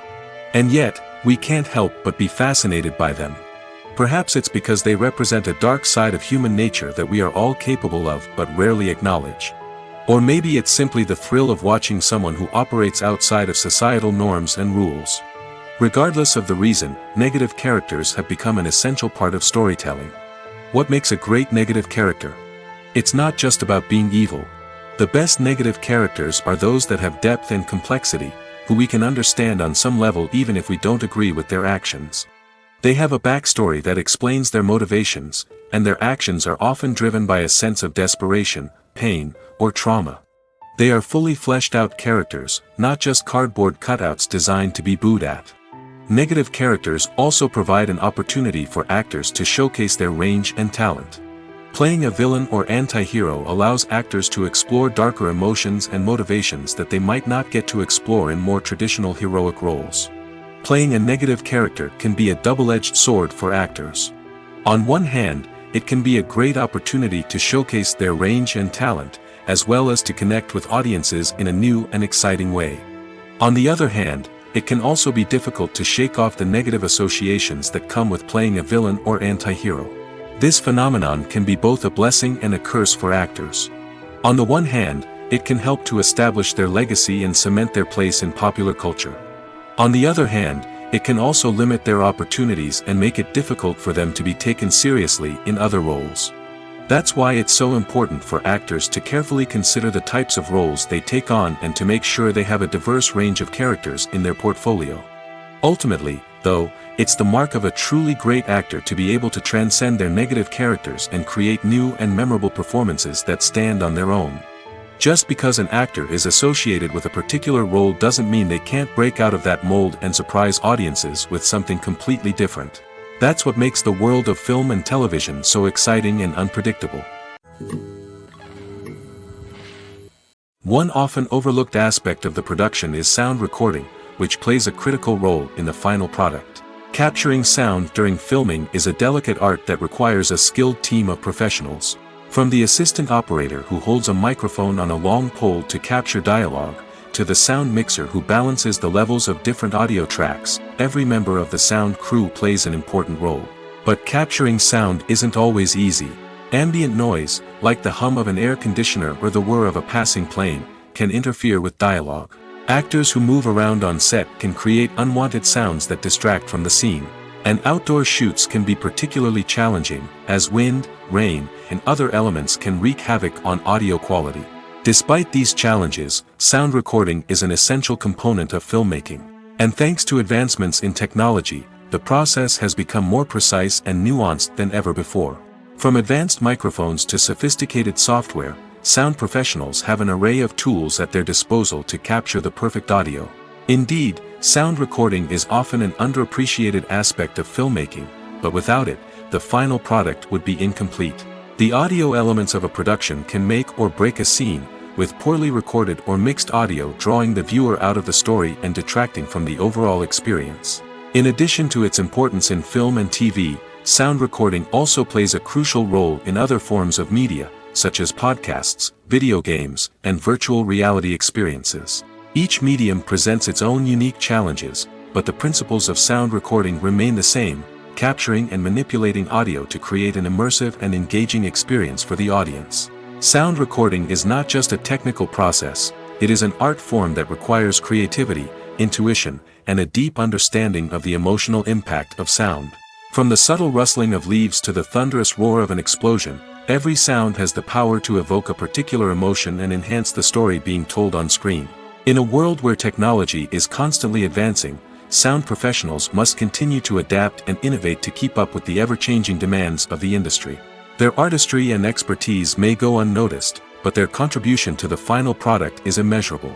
And yet, we can't help but be fascinated by them. Perhaps it's because they represent a dark side of human nature that we are all capable of but rarely acknowledge. Or maybe it's simply the thrill of watching someone who operates outside of societal norms and rules. Regardless of the reason, negative characters have become an essential part of storytelling. What makes a great negative character? It's not just about being evil. The best negative characters are those that have depth and complexity, who we can understand on some level even if we don't agree with their actions. They have a backstory that explains their motivations, and their actions are often driven by a sense of desperation, pain, or trauma. They are fully fleshed out characters, not just cardboard cutouts designed to be booed at. Negative characters also provide an opportunity for actors to showcase their range and talent. Playing a villain or anti-hero allows actors to explore darker emotions and motivations that they might not get to explore in more traditional heroic roles. Playing a negative character can be a double-edged sword for actors. On one hand, it can be a great opportunity to showcase their range and talent, as well as to connect with audiences in a new and exciting way. On the other hand, it can also be difficult to shake off the negative associations that come with playing a villain or anti-hero. This phenomenon can be both a blessing and a curse for actors. On the one hand, it can help to establish their legacy and cement their place in popular culture. On the other hand, it can also limit their opportunities and make it difficult for them to be taken seriously in other roles. That's why it's so important for actors to carefully consider the types of roles they take on and to make sure they have a diverse range of characters in their portfolio. Ultimately, though, it's the mark of a truly great actor to be able to transcend their negative characters and create new and memorable performances that stand on their own. Just because an actor is associated with a particular role doesn't mean they can't break out of that mold and surprise audiences with something completely different. That's what makes the world of film and television so exciting and unpredictable. One often overlooked aspect of the production is sound recording, which plays a critical role in the final product. Capturing sound during filming is a delicate art that requires a skilled team of professionals. From the assistant operator who holds a microphone on a long pole to capture dialogue, to the sound mixer who balances the levels of different audio tracks, every member of the sound crew plays an important role. But capturing sound isn't always easy. Ambient noise, like the hum of an air conditioner or the whir of a passing plane, can interfere with dialogue. Actors who move around on set can create unwanted sounds that distract from the scene. And outdoor shoots can be particularly challenging, as wind, rain, and other elements can wreak havoc on audio quality. Despite these challenges, sound recording is an essential component of filmmaking. And thanks to advancements in technology, the process has become more precise and nuanced than ever before. From advanced microphones to sophisticated software, sound professionals have an array of tools at their disposal to capture the perfect audio. Indeed, sound recording is often an underappreciated aspect of filmmaking, but without it, the final product would be incomplete. The audio elements of a production can make or break a scene, with poorly recorded or mixed audio drawing the viewer out of the story and detracting from the overall experience. In addition to its importance in film and TV, sound recording also plays a crucial role in other forms of media, such as podcasts, video games, and virtual reality experiences. Each medium presents its own unique challenges, but the principles of sound recording remain the same, capturing and manipulating audio to create an immersive and engaging experience for the audience. Sound recording is not just a technical process, it is an art form that requires creativity, intuition, and a deep understanding of the emotional impact of sound. From the subtle rustling of leaves to the thunderous roar of an explosion, every sound has the power to evoke a particular emotion and enhance the story being told on screen. In a world where technology is constantly advancing, sound professionals must continue to adapt and innovate to keep up with the ever-changing demands of the industry. Their artistry and expertise may go unnoticed, but their contribution to the final product is immeasurable.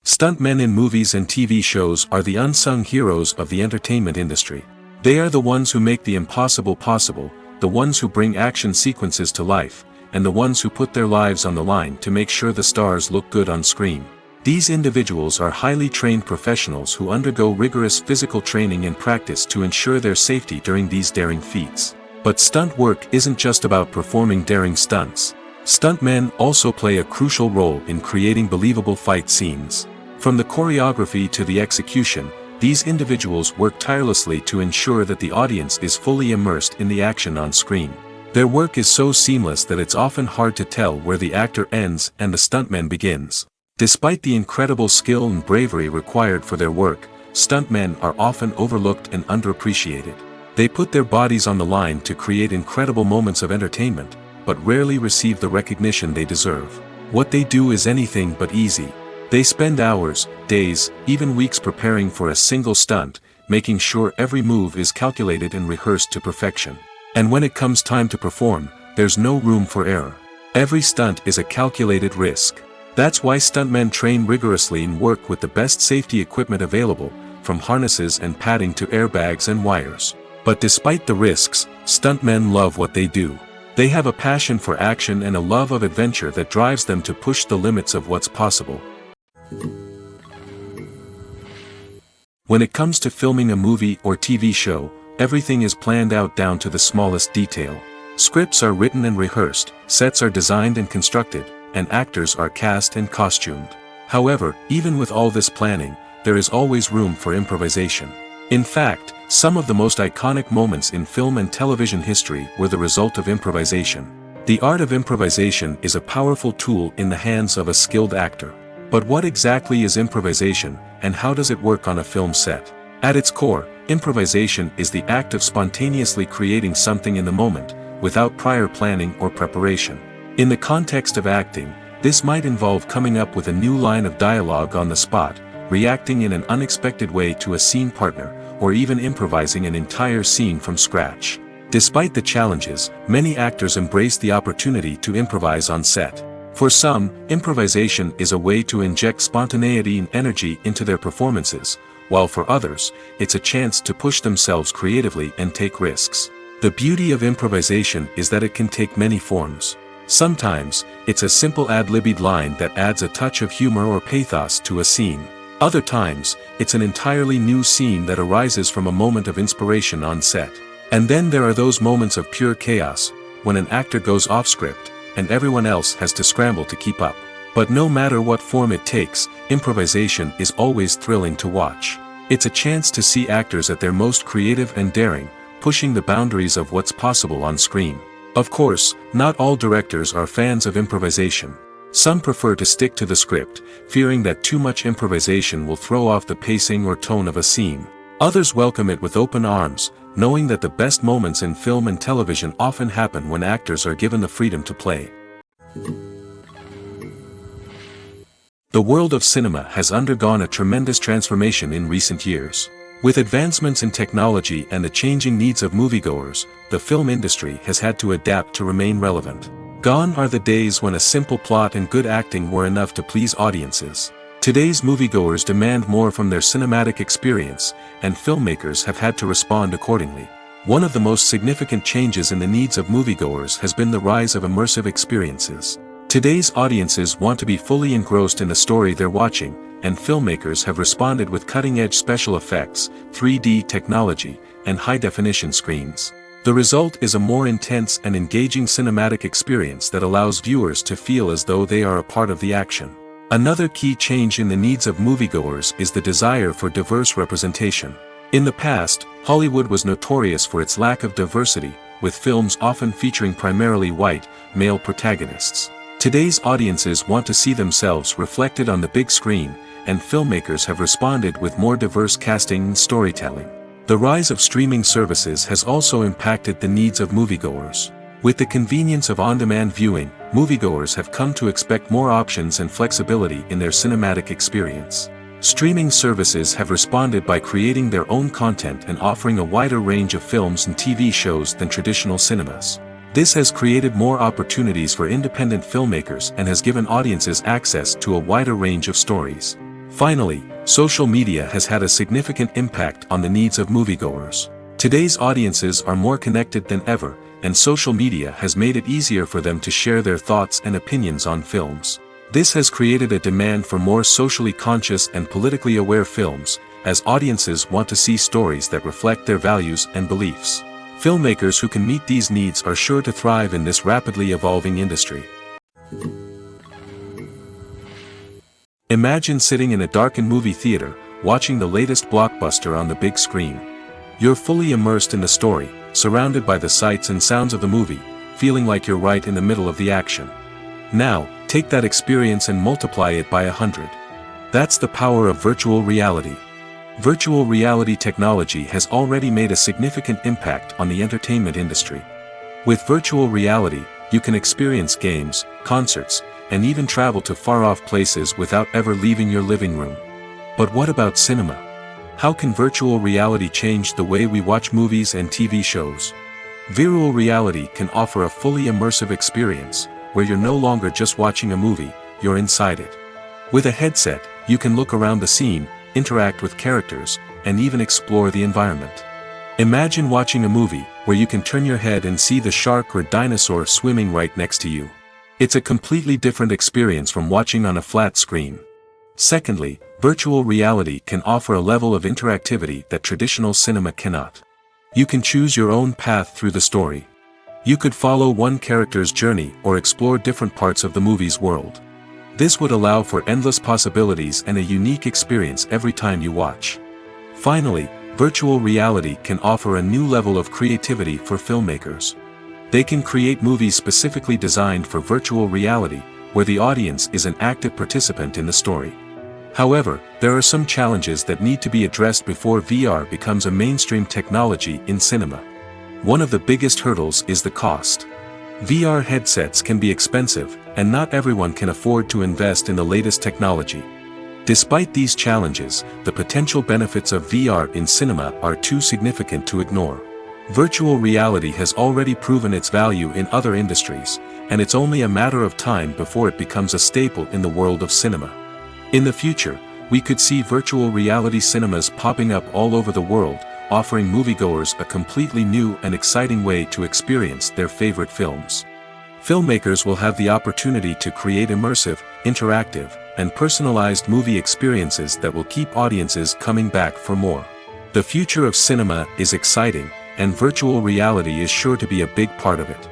Stuntmen in movies and TV shows are the unsung heroes of the entertainment industry. They are the ones who make the impossible possible, the ones who bring action sequences to life, and the ones who put their lives on the line to make sure the stars look good on screen. These individuals are highly trained professionals who undergo rigorous physical training and practice to ensure their safety during these daring feats. But stunt work isn't just about performing daring stunts. Stuntmen also play a crucial role in creating believable fight scenes. From the choreography to the execution, these individuals work tirelessly to ensure that the audience is fully immersed in the action on screen. Their work is so seamless that it's often hard to tell where the actor ends and the stuntman begins. Despite the incredible skill and bravery required for their work, stuntmen are often overlooked and underappreciated. They put their bodies on the line to create incredible moments of entertainment, but rarely receive the recognition they deserve. What they do is anything but easy. They spend hours, days, even weeks preparing for a single stunt, making sure every move is calculated and rehearsed to perfection. And when it comes time to perform, there's no room for error. Every stunt is a calculated risk. That's why stuntmen train rigorously and work with the best safety equipment available, from harnesses and padding to airbags and wires. But despite the risks, stuntmen love what they do. They have a passion for action and a love of adventure that drives them to push the limits of what's possible. When it comes to filming a movie or TV show, everything is planned out down to the smallest detail. Scripts are written and rehearsed, sets are designed and constructed, and actors are cast and costumed. However, even with all this planning, there is always room for improvisation. In fact, some of the most iconic moments in film and television history were the result of improvisation. The art of improvisation is a powerful tool in the hands of a skilled actor. But what exactly is improvisation, and how does it work on a film set? At its core, improvisation is the act of spontaneously creating something in the moment, without prior planning or preparation. In the context of acting, this might involve coming up with a new line of dialogue on the spot, reacting in an unexpected way to a scene partner, or even improvising an entire scene from scratch. Despite the challenges, many actors embrace the opportunity to improvise on set. For some, improvisation is a way to inject spontaneity and energy into their performances, while for others, it's a chance to push themselves creatively and take risks. The beauty of improvisation is that it can take many forms. Sometimes, it's a simple ad-libbed line that adds a touch of humor or pathos to a scene. Other times, it's an entirely new scene that arises from a moment of inspiration on set. And then there are those moments of pure chaos, when an actor goes off script, and everyone else has to scramble to keep up. But no matter what form it takes, improvisation is always thrilling to watch. It's a chance to see actors at their most creative and daring, pushing the boundaries of what's possible on screen. Of course, not all directors are fans of improvisation. Some prefer to stick to the script, fearing that too much improvisation will throw off the pacing or tone of a scene. Others welcome it with open arms, knowing that the best moments in film and television often happen when actors are given the freedom to play. The world of cinema has undergone a tremendous transformation in recent years. With advancements in technology and the changing needs of moviegoers, the film industry has had to adapt to remain relevant. Gone are the days when a simple plot and good acting were enough to please audiences. Today's moviegoers demand more from their cinematic experience, and filmmakers have had to respond accordingly. One of the most significant changes in the needs of moviegoers has been the rise of immersive experiences. Today's audiences want to be fully engrossed in the story they're watching, and filmmakers have responded with cutting-edge special effects, 3D technology, and high-definition screens. The result is a more intense and engaging cinematic experience that allows viewers to feel as though they are a part of the action. Another key change in the needs of moviegoers is the desire for diverse representation. In the past, Hollywood was notorious for its lack of diversity, with films often featuring primarily white, male protagonists. Today's audiences want to see themselves reflected on the big screen, and filmmakers have responded with more diverse casting and storytelling. The rise of streaming services has also impacted the needs of moviegoers. With the convenience of on-demand viewing, moviegoers have come to expect more options and flexibility in their cinematic experience. Streaming services have responded by creating their own content and offering a wider range of films and TV shows than traditional cinemas. This has created more opportunities for independent filmmakers and has given audiences access to a wider range of stories. Finally, social media has had a significant impact on the needs of moviegoers. Today's audiences are more connected than ever, and social media has made it easier for them to share their thoughts and opinions on films. This has created a demand for more socially conscious and politically aware films, as audiences want to see stories that reflect their values and beliefs. Filmmakers who can meet these needs are sure to thrive in this rapidly evolving industry. Imagine sitting in a darkened movie theater, watching the latest blockbuster on the big screen. You're fully immersed in the story, surrounded by the sights and sounds of the movie, feeling like you're right in the middle of the action. Now, take that experience and multiply it by 100. That's the power of virtual reality. Virtual reality technology has already made a significant impact on the entertainment industry. With virtual reality, you can experience games, concerts, and even travel to far-off places without ever leaving your living room. But what about cinema? How can virtual reality change the way we watch movies and TV shows? Virtual reality can offer a fully immersive experience, where you're no longer just watching a movie, you're inside it. With a headset, you can look around the scene, interact with characters, and even explore the environment. Imagine watching a movie where you can turn your head and see the shark or dinosaur swimming right next to you. It's a completely different experience from watching on a flat screen. Secondly, virtual reality can offer a level of interactivity that traditional cinema cannot. You can choose your own path through the story. You could follow one character's journey or explore different parts of the movie's world. This would allow for endless possibilities and a unique experience every time you watch. Finally, virtual reality can offer a new level of creativity for filmmakers. They can create movies specifically designed for virtual reality, where the audience is an active participant in the story. However, there are some challenges that need to be addressed before VR becomes a mainstream technology in cinema. One of the biggest hurdles is the cost. VR headsets can be expensive, and not everyone can afford to invest in the latest technology. Despite these challenges, the potential benefits of VR in cinema are too significant to ignore. Virtual reality has already proven its value in other industries, and it's only a matter of time before it becomes a staple in the world of cinema. In the future, we could see virtual reality cinemas popping up all over the world, offering moviegoers a completely new and exciting way to experience their favorite films. Filmmakers will have the opportunity to create immersive, interactive, and personalized movie experiences that will keep audiences coming back for more. The future of cinema is exciting, and virtual reality is sure to be a big part of it.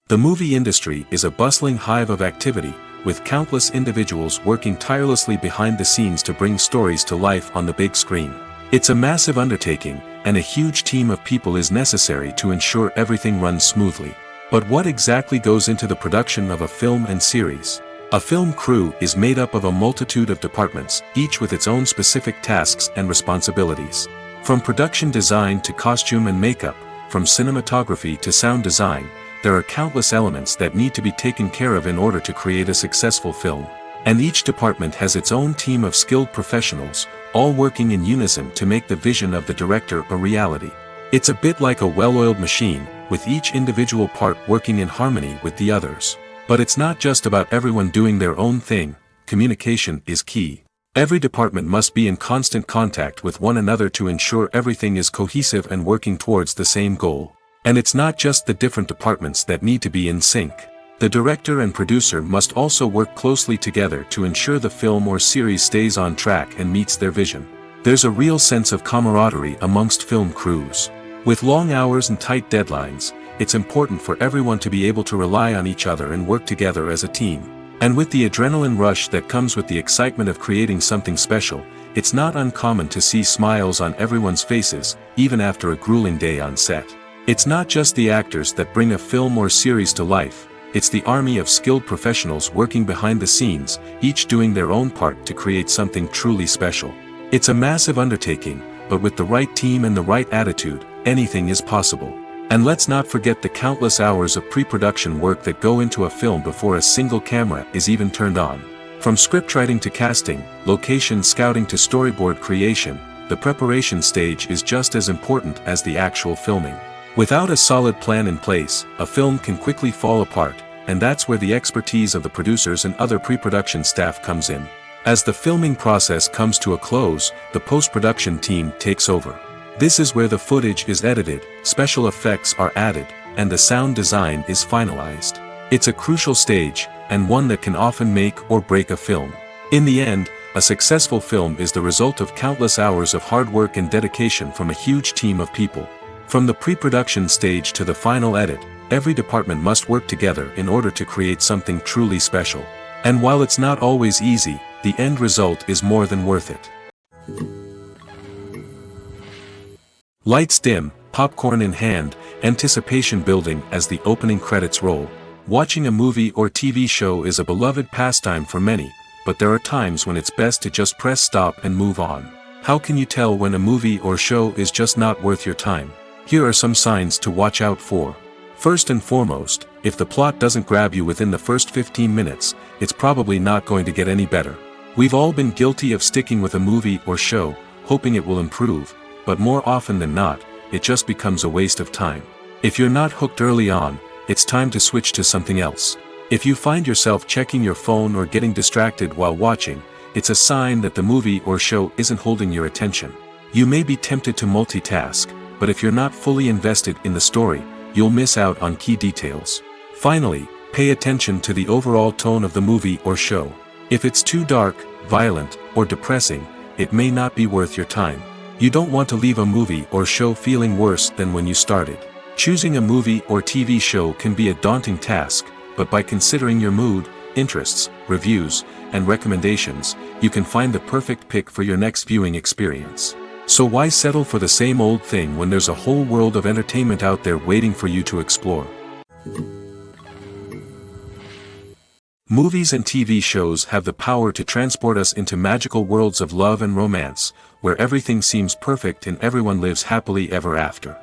The movie industry is a bustling hive of activity, with countless individuals working tirelessly behind the scenes to bring stories to life on the big screen. It's a massive undertaking, and a huge team of people is necessary to ensure everything runs smoothly. But what exactly goes into the production of a film and series? A film crew is made up of a multitude of departments, each with its own specific tasks and responsibilities. From production design to costume and makeup, from cinematography to sound design, there are countless elements that need to be taken care of in order to create a successful film. And each department has its own team of skilled professionals, all working in unison to make the vision of the director a reality. It's a bit like a well-oiled machine, with each individual part working in harmony with the others. But it's not just about everyone doing their own thing. Communication is key. Every department must be in constant contact with one another to ensure everything is cohesive and working towards the same goal. And it's not just the different departments that need to be in sync. The director and producer must also work closely together to ensure the film or series stays on track and meets their vision. There's a real sense of camaraderie amongst film crews. With long hours and tight deadlines, it's important for everyone to be able to rely on each other and work together as a team. And with the adrenaline rush that comes with the excitement of creating something special, it's not uncommon to see smiles on everyone's faces, even after a grueling day on set. It's not just the actors that bring a film or series to life. It's the army of skilled professionals working behind the scenes, each doing their own part to create something truly special. It's a massive undertaking, but with the right team and the right attitude, anything is possible. And let's not forget the countless hours of pre-production work that go into a film before a single camera is even turned on. From scriptwriting to casting, location scouting to storyboard creation, the preparation stage is just as important as the actual filming. Without a solid plan in place, a film can quickly fall apart, and that's where the expertise of the producers and other pre-production staff comes in. As the filming process comes to a close, the post-production team takes over. This is where the footage is edited, special effects are added, and the sound design is finalized. It's a crucial stage, and one that can often make or break a film. In the end, a successful film is the result of countless hours of hard work and dedication from a huge team of people. From the pre-production stage to the final edit, every department must work together in order to create something truly special. And while it's not always easy, the end result is more than worth it. Lights dim, popcorn in hand, anticipation building as the opening credits roll. Watching a movie or TV show is a beloved pastime for many, but there are times when it's best to just press stop and move on. How can you tell when a movie or show is just not worth your time? Here are some signs to watch out for. First and foremost, if the plot doesn't grab you within the first 15 minutes, it's probably not going to get any better. We've all been guilty of sticking with a movie or show, hoping it will improve, but more often than not, it just becomes a waste of time. If you're not hooked early on, it's time to switch to something else. If you find yourself checking your phone or getting distracted while watching, it's a sign that the movie or show isn't holding your attention. You may be tempted to multitask, but if you're not fully invested in the story, you'll miss out on key details. Finally, pay attention to the overall tone of the movie or show. If it's too dark, violent, or depressing, it may not be worth your time. You don't want to leave a movie or show feeling worse than when you started. Choosing a movie or TV show can be a daunting task, but by considering your mood, interests, reviews, and recommendations, you can find the perfect pick for your next viewing experience. So why settle for the same old thing when there's a whole world of entertainment out there waiting for you to explore? Movies and TV shows have the power to transport us into magical worlds of love and romance, where everything seems perfect and everyone lives happily ever after.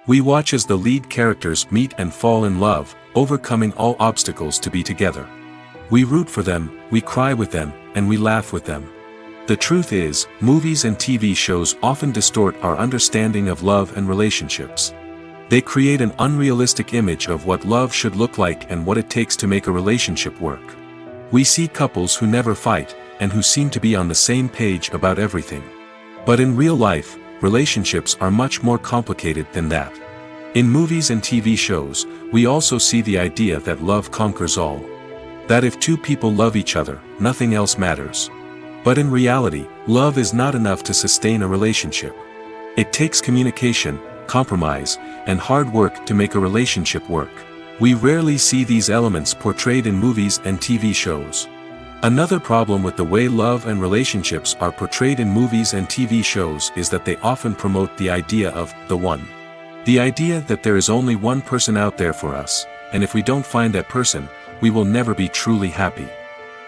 We watch as the lead characters meet and fall in love, overcoming all obstacles to be together. We root for them, we cry with them, and we laugh with them. The truth is, movies and TV shows often distort our understanding of love and relationships. They create an unrealistic image of what love should look like and what it takes to make a relationship work. We see couples who never fight, and who seem to be on the same page about everything. But in real life, relationships are much more complicated than that. In movies and TV shows, we also see the idea that love conquers all. That if two people love each other, nothing else matters. But in reality, love is not enough to sustain a relationship. It takes communication, compromise, and hard work to make a relationship work. We rarely see these elements portrayed in movies and TV shows. Another problem with the way love and relationships are portrayed in movies and TV shows is that they often promote the idea of the one. The idea that there is only one person out there for us, and if we don't find that person, we will never be truly happy.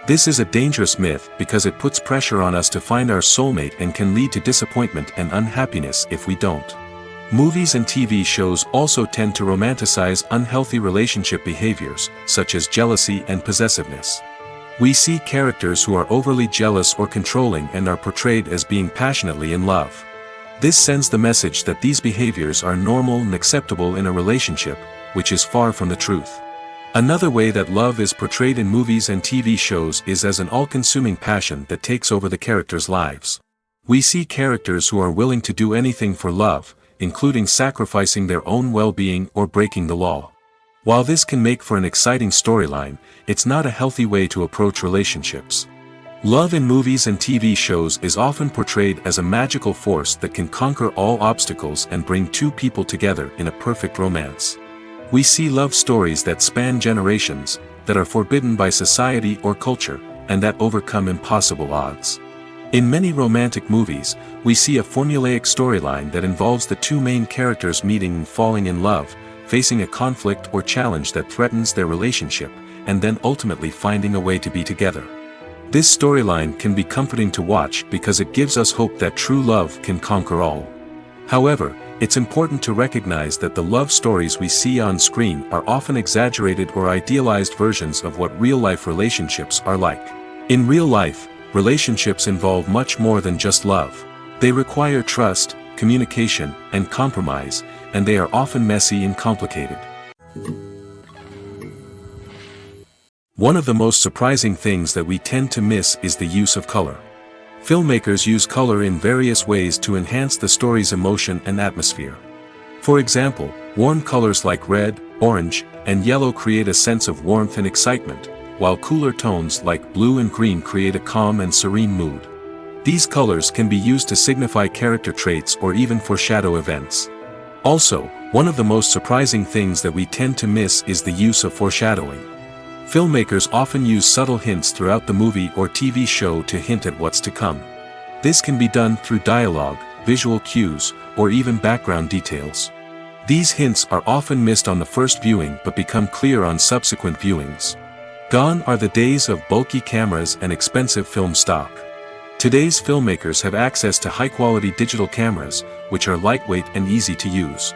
This is a dangerous myth because it puts pressure on us to find our soulmate and can lead to disappointment and unhappiness if we don't. Movies and TV shows also tend to romanticize unhealthy relationship behaviors, such as jealousy and possessiveness. We see characters who are overly jealous or controlling and are portrayed as being passionately in love. This sends the message that these behaviors are normal and acceptable in a relationship, which is far from the truth. Another way that love is portrayed in movies and TV shows is as an all-consuming passion that takes over the characters' lives. We see characters who are willing to do anything for love, including sacrificing their own well-being or breaking the law. While this can make for an exciting storyline, it's not a healthy way to approach relationships. Love in movies and TV shows is often portrayed as a magical force that can conquer all obstacles and bring two people together in a perfect romance. We see love stories that span generations, that are forbidden by society or culture, and that overcome impossible odds. In many romantic movies, we see a formulaic storyline that involves the two main characters meeting and falling in love, facing a conflict or challenge that threatens their relationship, and then ultimately finding a way to be together. This storyline can be comforting to watch because it gives us hope that true love can conquer all. However, it's important to recognize that the love stories we see on screen are often exaggerated or idealized versions of what real-life relationships are like. In real life, relationships involve much more than just love. They require trust, communication, and compromise, and they are often messy and complicated. One of the most surprising things that we tend to miss is the use of color. Filmmakers use color in various ways to enhance the story's emotion and atmosphere. For example, warm colors like red, orange, and yellow create a sense of warmth and excitement, while cooler tones like blue and green create a calm and serene mood. These colors can be used to signify character traits or even foreshadow events. Also, one of the most surprising things that we tend to miss is the use of foreshadowing. Filmmakers often use subtle hints throughout the movie or TV show to hint at what's to come. This can be done through dialogue, visual cues, or even background details. These hints are often missed on the first viewing but become clear on subsequent viewings. Gone are the days of bulky cameras and expensive film stock. Today's filmmakers have access to high-quality digital cameras, which are lightweight and easy to use.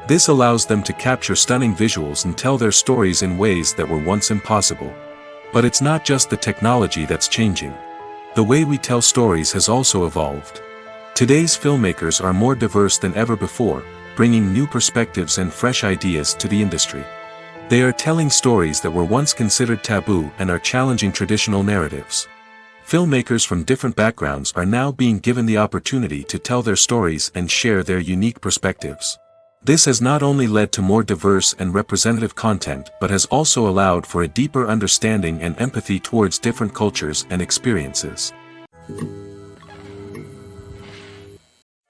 This allows them to capture stunning visuals and tell their stories in ways that were once impossible. But it's not just the technology that's changing. The way we tell stories has also evolved. Today's filmmakers are more diverse than ever before, bringing new perspectives and fresh ideas to the industry. They are telling stories that were once considered taboo and are challenging traditional narratives. Filmmakers from different backgrounds are now being given the opportunity to tell their stories and share their unique perspectives. This has not only led to more diverse and representative content but has also allowed for a deeper understanding and empathy towards different cultures and experiences.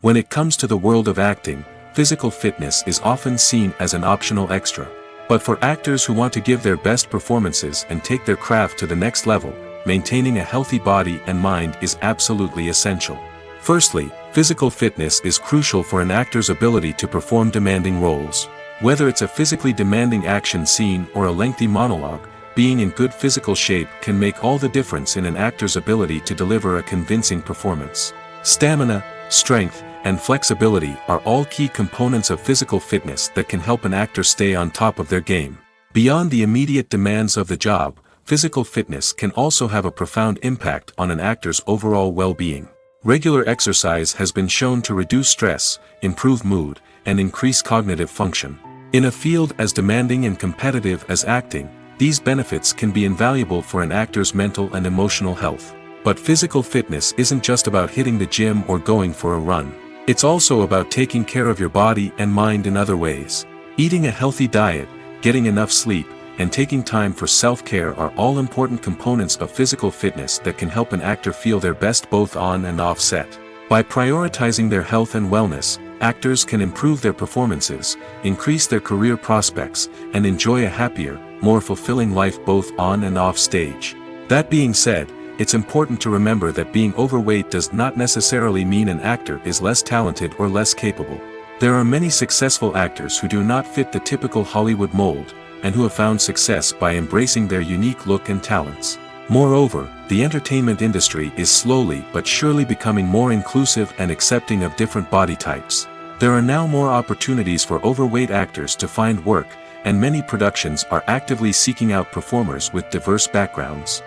When it comes to the world of acting, physical fitness is often seen as an optional extra. But for actors who want to give their best performances and take their craft to the next level, maintaining a healthy body and mind is absolutely essential. Firstly, physical fitness is crucial for an actor's ability to perform demanding roles. Whether it's a physically demanding action scene or a lengthy monologue, being in good physical shape can make all the difference in an actor's ability to deliver a convincing performance. Stamina, strength, and flexibility are all key components of physical fitness that can help an actor stay on top of their game. Beyond the immediate demands of the job, physical fitness can also have a profound impact on an actor's overall well-being. Regular exercise has been shown to reduce stress, improve mood, and increase cognitive function. In a field as demanding and competitive as acting, these benefits can be invaluable for an actor's mental and emotional health. But physical fitness isn't just about hitting the gym or going for a run. It's also about taking care of your body and mind in other ways. Eating a healthy diet, getting enough sleep, and taking time for self-care are all important components of physical fitness that can help an actor feel their best both on and off set. By prioritizing their health and wellness, actors can improve their performances, increase their career prospects, and enjoy a happier, more fulfilling life both on and off stage. That being said, it's important to remember that being overweight does not necessarily mean an actor is less talented or less capable. There are many successful actors who do not fit the typical Hollywood mold, and who have found success by embracing their unique look and talents. Moreover, the entertainment industry is slowly but surely becoming more inclusive and accepting of different body types. There are now more opportunities for overweight actors to find work, and many productions are actively seeking out performers with diverse backgrounds.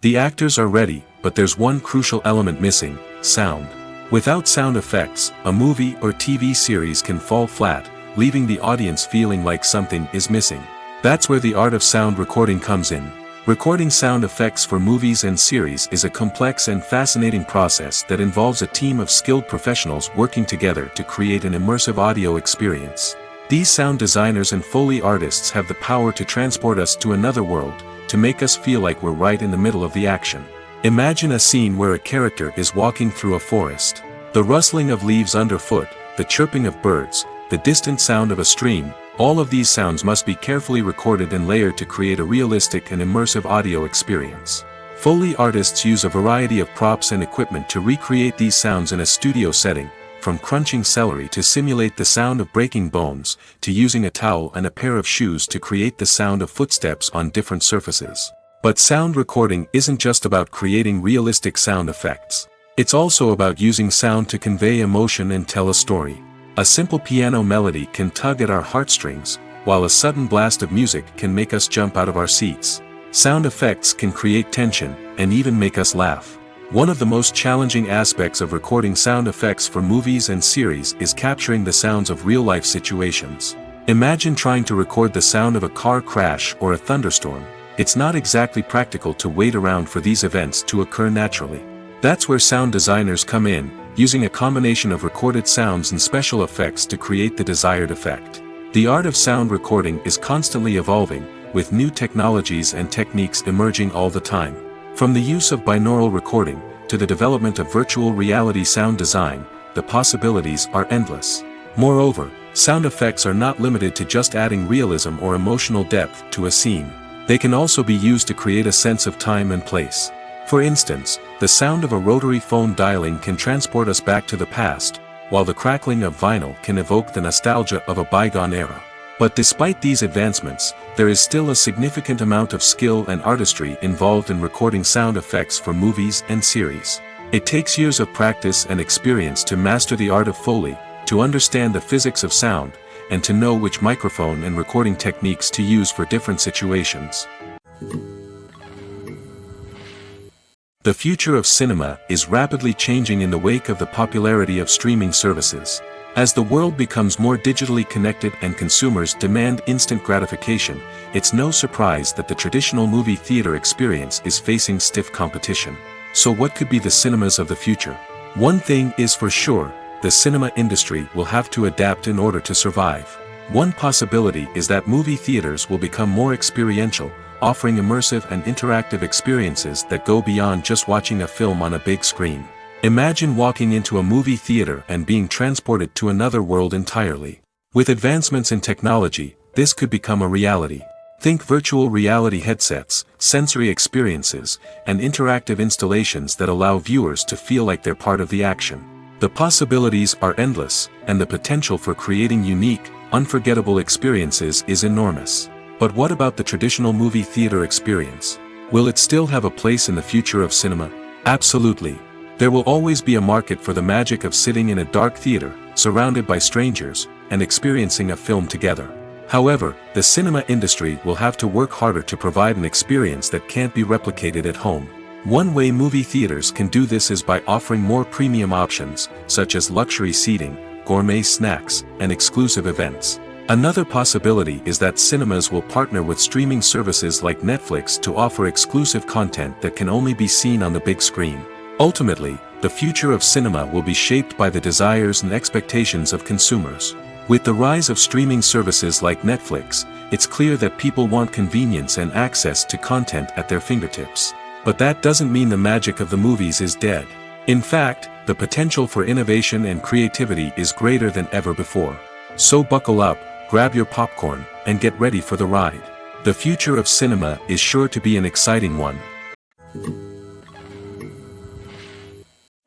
The actors are ready, but there's one crucial element missing: sound. Without sound effects, a movie or TV series can fall flat, leaving the audience feeling like something is missing. That's where the art of sound recording comes in. Recording sound effects for movies and series is a complex and fascinating process that involves a team of skilled professionals working together to create an immersive audio experience. These sound designers and Foley artists have the power to transport us to another world, to make us feel like we're right in the middle of the action. Imagine a scene where a character is walking through a forest. The rustling of leaves underfoot, the chirping of birds, the distant sound of a stream, all of these sounds must be carefully recorded and layered to create a realistic and immersive audio experience. Foley artists use a variety of props and equipment to recreate these sounds in a studio setting, from crunching celery to simulate the sound of breaking bones, to using a towel and a pair of shoes to create the sound of footsteps on different surfaces. But sound recording isn't just about creating realistic sound effects. It's also about using sound to convey emotion and tell a story. A simple piano melody can tug at our heartstrings, while a sudden blast of music can make us jump out of our seats. Sound effects can create tension, and even make us laugh. One of the most challenging aspects of recording sound effects for movies and series is capturing the sounds of real-life situations. Imagine trying to record the sound of a car crash or a thunderstorm. It's not exactly practical to wait around for these events to occur naturally. That's where sound designers come in, using a combination of recorded sounds and special effects to create the desired effect. The art of sound recording is constantly evolving, with new technologies and techniques emerging all the time. From the use of binaural recording, to the development of virtual reality sound design, the possibilities are endless. Moreover, sound effects are not limited to just adding realism or emotional depth to a scene. They can also be used to create a sense of time and place. For instance, the sound of a rotary phone dialing can transport us back to the past, while the crackling of vinyl can evoke the nostalgia of a bygone era. But despite these advancements, there is still a significant amount of skill and artistry involved in recording sound effects for movies and series. It takes years of practice and experience to master the art of Foley, to understand the physics of sound, and to know which microphone and recording techniques to use for different situations. The future of cinema is rapidly changing in the wake of the popularity of streaming services. As the world becomes more digitally connected and consumers demand instant gratification, it's no surprise that the traditional movie theater experience is facing stiff competition. So what could be the cinemas of the future? One thing is for sure, the cinema industry will have to adapt in order to survive. One possibility is that movie theaters will become more experiential, offering immersive and interactive experiences that go beyond just watching a film on a big screen. Imagine walking into a movie theater and being transported to another world entirely. With advancements in technology, this could become a reality. Think virtual reality headsets, sensory experiences, and interactive installations that allow viewers to feel like they're part of the action. The possibilities are endless, and the potential for creating unique, unforgettable experiences is enormous. But what about the traditional movie theater experience? Will it still have a place in the future of cinema? Absolutely. There will always be a market for the magic of sitting in a dark theater, surrounded by strangers, and experiencing a film together. However, the cinema industry will have to work harder to provide an experience that can't be replicated at home. One way movie theaters can do this is by offering more premium options, such as luxury seating, gourmet snacks, and exclusive events. Another possibility is that cinemas will partner with streaming services like Netflix to offer exclusive content that can only be seen on the big screen. Ultimately, the future of cinema will be shaped by the desires and expectations of consumers. With the rise of streaming services like Netflix, it's clear that people want convenience and access to content at their fingertips. But that doesn't mean the magic of the movies is dead. In fact, the potential for innovation and creativity is greater than ever before. So buckle up, grab your popcorn, and get ready for the ride. The future of cinema is sure to be an exciting one.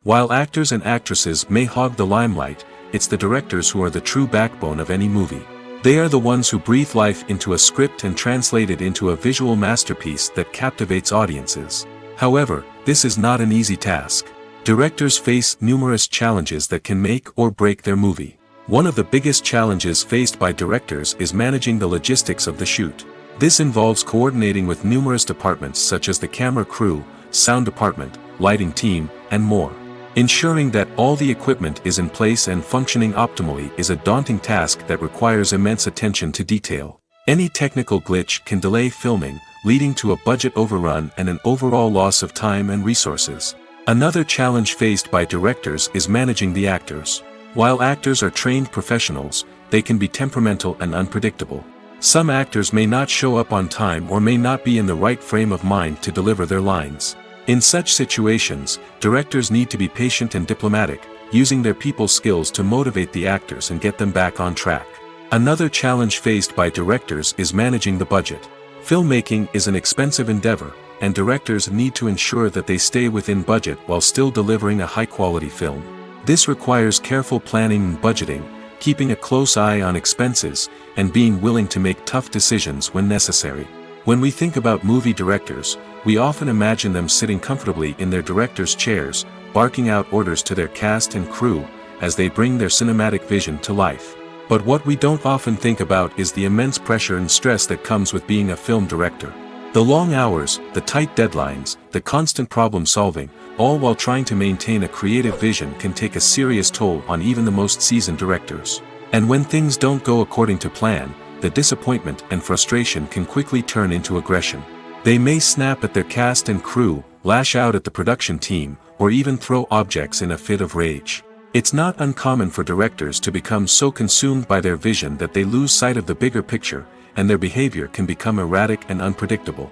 While actors and actresses may hog the limelight, it's the directors who are the true backbone of any movie. They are the ones who breathe life into a script and translate it into a visual masterpiece that captivates audiences. However, this is not an easy task. Directors face numerous challenges that can make or break their movie. One of the biggest challenges faced by directors is managing the logistics of the shoot. This involves coordinating with numerous departments such as the camera crew, sound department, lighting team, and more. Ensuring that all the equipment is in place and functioning optimally is a daunting task that requires immense attention to detail. Any technical glitch can delay filming, leading to a budget overrun and an overall loss of time and resources. Another challenge faced by directors is managing the actors. While actors are trained professionals, they can be temperamental and unpredictable. Some actors may not show up on time or may not be in the right frame of mind to deliver their lines. In such situations, directors need to be patient and diplomatic, using their people skills to motivate the actors and get them back on track. Another challenge faced by directors is managing the budget. Filmmaking is an expensive endeavor, and directors need to ensure that they stay within budget while still delivering a high-quality film. This requires careful planning and budgeting, keeping a close eye on expenses, and being willing to make tough decisions when necessary. When we think about movie directors, we often imagine them sitting comfortably in their director's chairs, barking out orders to their cast and crew, as they bring their cinematic vision to life. But what we don't often think about is the immense pressure and stress that comes with being a film director. The long hours, the tight deadlines, the constant problem solving, all while trying to maintain a creative vision can take a serious toll on even the most seasoned directors. And when things don't go according to plan, the disappointment and frustration can quickly turn into aggression. They may snap at their cast and crew, lash out at the production team, or even throw objects in a fit of rage. It's not uncommon for directors to become so consumed by their vision that they lose sight of the bigger picture, and their behavior can become erratic and unpredictable.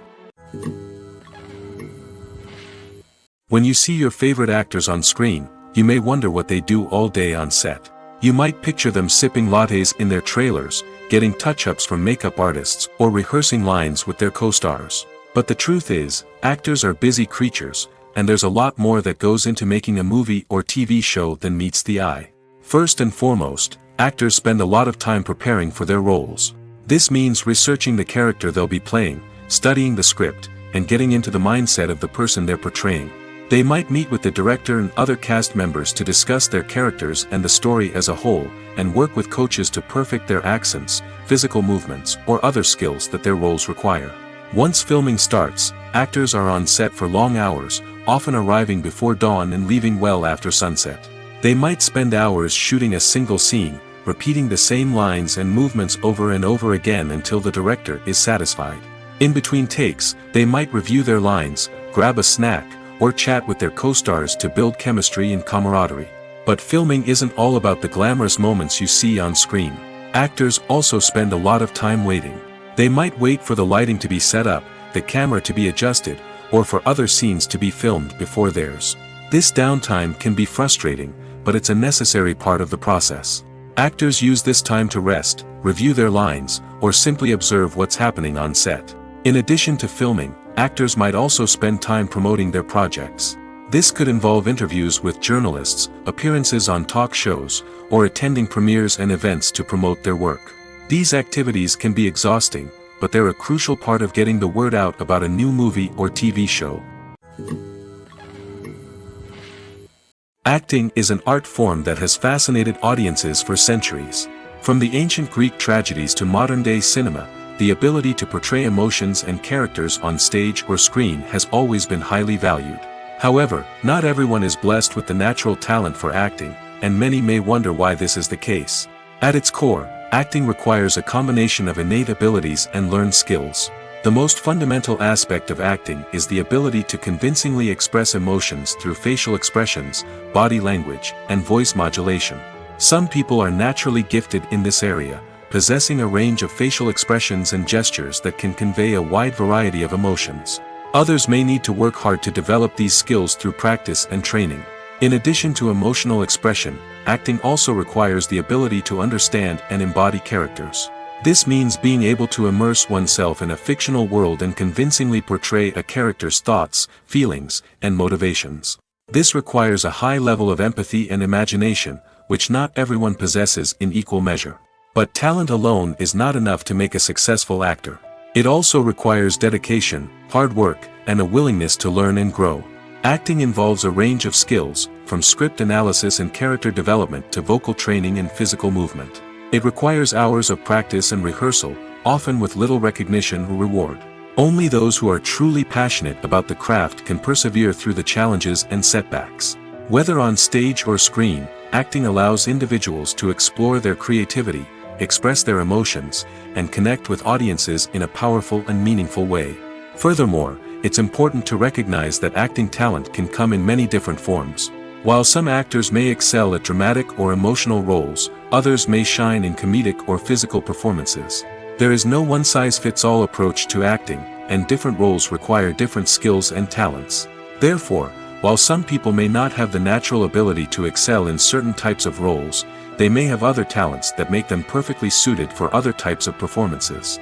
When you see your favorite actors on screen, you may wonder what they do all day on set. You might picture them sipping lattes in their trailers, getting touch-ups from makeup artists, or rehearsing lines with their co-stars. But the truth is, actors are busy creatures, and there's a lot more that goes into making a movie or TV show than meets the eye. First and foremost, actors spend a lot of time preparing for their roles. This means researching the character they'll be playing, studying the script, and getting into the mindset of the person they're portraying. They might meet with the director and other cast members to discuss their characters and the story as a whole, and work with coaches to perfect their accents, physical movements, or other skills that their roles require. Once filming starts, actors are on set for long hours, often arriving before dawn and leaving well after sunset. They might spend hours shooting a single scene, repeating the same lines and movements over and over again until the director is satisfied. In between takes, they might review their lines, grab a snack, or chat with their co-stars to build chemistry and camaraderie. But filming isn't all about the glamorous moments you see on screen. Actors also spend a lot of time waiting. They might wait for the lighting to be set up, the camera to be adjusted, or for other scenes to be filmed before theirs. This downtime can be frustrating, but it's a necessary part of the process. Actors use this time to rest, review their lines, or simply observe what's happening on set. In addition to filming, actors might also spend time promoting their projects. This could involve interviews with journalists, appearances on talk shows, or attending premieres and events to promote their work. These activities can be exhausting, but they're a crucial part of getting the word out about a new movie or TV show. Acting is an art form that has fascinated audiences for centuries. From the ancient Greek tragedies to modern-day cinema, the ability to portray emotions and characters on stage or screen has always been highly valued. However, not everyone is blessed with the natural talent for acting, and many may wonder why this is the case. At its core, acting requires a combination of innate abilities and learned skills. The most fundamental aspect of acting is the ability to convincingly express emotions through facial expressions, body language, and voice modulation. Some people are naturally gifted in this area, possessing a range of facial expressions and gestures that can convey a wide variety of emotions. Others may need to work hard to develop these skills through practice and training. In addition to emotional expression, acting also requires the ability to understand and embody characters. This means being able to immerse oneself in a fictional world and convincingly portray a character's thoughts, feelings, and motivations. This requires a high level of empathy and imagination, which not everyone possesses in equal measure. But talent alone is not enough to make a successful actor. It also requires dedication, hard work, and a willingness to learn and grow. Acting involves a range of skills, from script analysis and character development to vocal training and physical movement. It requires hours of practice and rehearsal, often with little recognition or reward. Only those who are truly passionate about the craft can persevere through the challenges and setbacks. Whether on stage or screen, acting allows individuals to explore their creativity, express their emotions, and connect with audiences in a powerful and meaningful way. Furthermore, it's important to recognize that acting talent can come in many different forms. While some actors may excel at dramatic or emotional roles, others may shine in comedic or physical performances. There is no one-size-fits-all approach to acting, and different roles require different skills and talents. Therefore, while some people may not have the natural ability to excel in certain types of roles, they may have other talents that make them perfectly suited for other types of performances.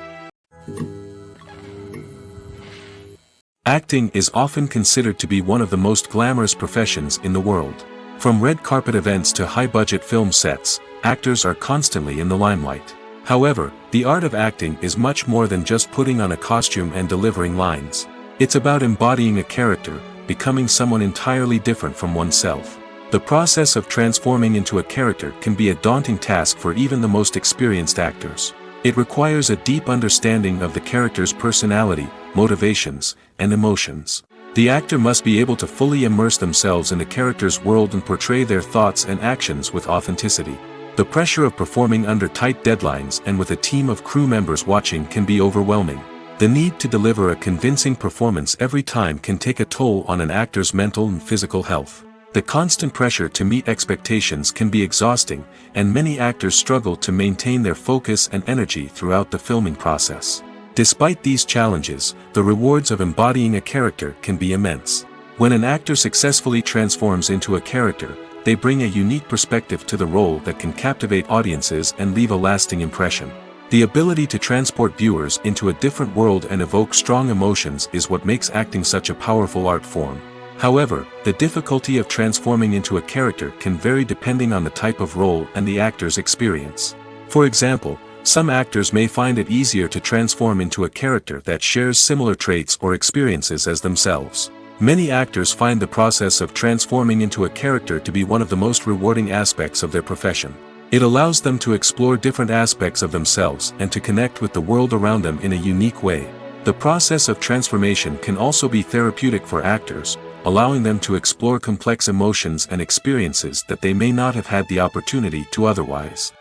Acting is often considered to be one of the most glamorous professions in the world. From red carpet events to high-budget film sets, actors are constantly in the limelight. However, the art of acting is much more than just putting on a costume and delivering lines. It's about embodying a character, becoming someone entirely different from oneself. The process of transforming into a character can be a daunting task for even the most experienced actors. It requires a deep understanding of the character's personality, motivations, and emotions. The actor must be able to fully immerse themselves in the character's world and portray their thoughts and actions with authenticity. The pressure of performing under tight deadlines and with a team of crew members watching can be overwhelming. The need to deliver a convincing performance every time can take a toll on an actor's mental and physical health. The constant pressure to meet expectations can be exhausting, and many actors struggle to maintain their focus and energy throughout the filming process. Despite these challenges, the rewards of embodying a character can be immense. When an actor successfully transforms into a character, they bring a unique perspective to the role that can captivate audiences and leave a lasting impression. The ability to transport viewers into a different world and evoke strong emotions is what makes acting such a powerful art form. However, the difficulty of transforming into a character can vary depending on the type of role and the actor's experience. For example, some actors may find it easier to transform into a character that shares similar traits or experiences as themselves. Many actors find the process of transforming into a character to be one of the most rewarding aspects of their profession. It allows them to explore different aspects of themselves and to connect with the world around them in a unique way. The process of transformation can also be therapeutic for actors, allowing them to explore complex emotions and experiences that they may not have had the opportunity to otherwise.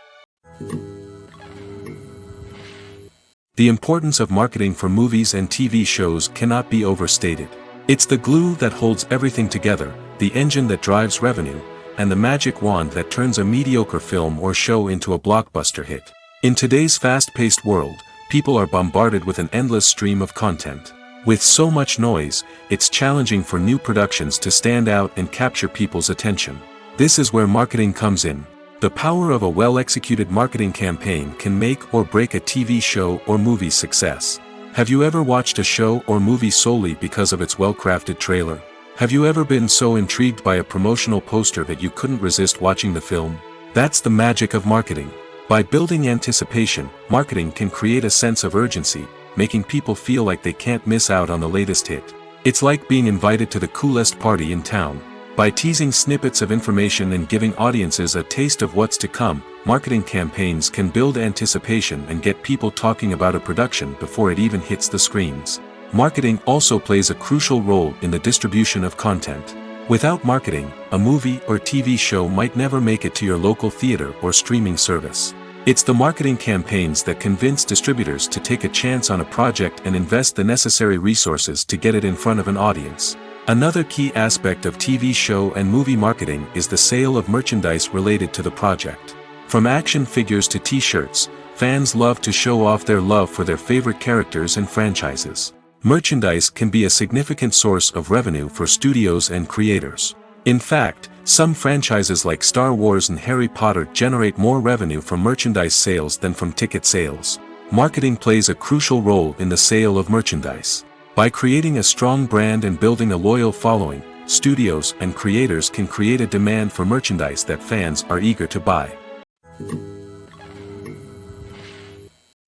The importance of marketing for movies and TV shows cannot be overstated. It's the glue that holds everything together, the engine that drives revenue, and the magic wand that turns a mediocre film or show into a blockbuster hit. In today's fast-paced world, people are bombarded with an endless stream of content. With so much noise, it's challenging for new productions to stand out and capture people's attention. This is where marketing comes in. The power of a well-executed marketing campaign can make or break a TV show or movie's success. Have you ever watched a show or movie solely because of its well-crafted trailer? Have you ever been so intrigued by a promotional poster that you couldn't resist watching the film? That's the magic of marketing. By building anticipation, marketing can create a sense of urgency, making people feel like they can't miss out on the latest hit. It's like being invited to the coolest party in town. By teasing snippets of information and giving audiences a taste of what's to come, marketing campaigns can build anticipation and get people talking about a production before it even hits the screens. Marketing also plays a crucial role in the distribution of content. Without marketing, a movie or TV show might never make it to your local theater or streaming service. It's the marketing campaigns that convince distributors to take a chance on a project and invest the necessary resources to get it in front of an audience. Another key aspect of TV show and movie marketing is the sale of merchandise related to the project. From action figures to t-shirts, fans love to show off their love for their favorite characters and franchises. Merchandise can be a significant source of revenue for studios and creators. In fact, some franchises like Star Wars and Harry Potter generate more revenue from merchandise sales than from ticket sales. Marketing plays a crucial role in the sale of merchandise. By creating a strong brand and building a loyal following, studios and creators can create a demand for merchandise that fans are eager to buy.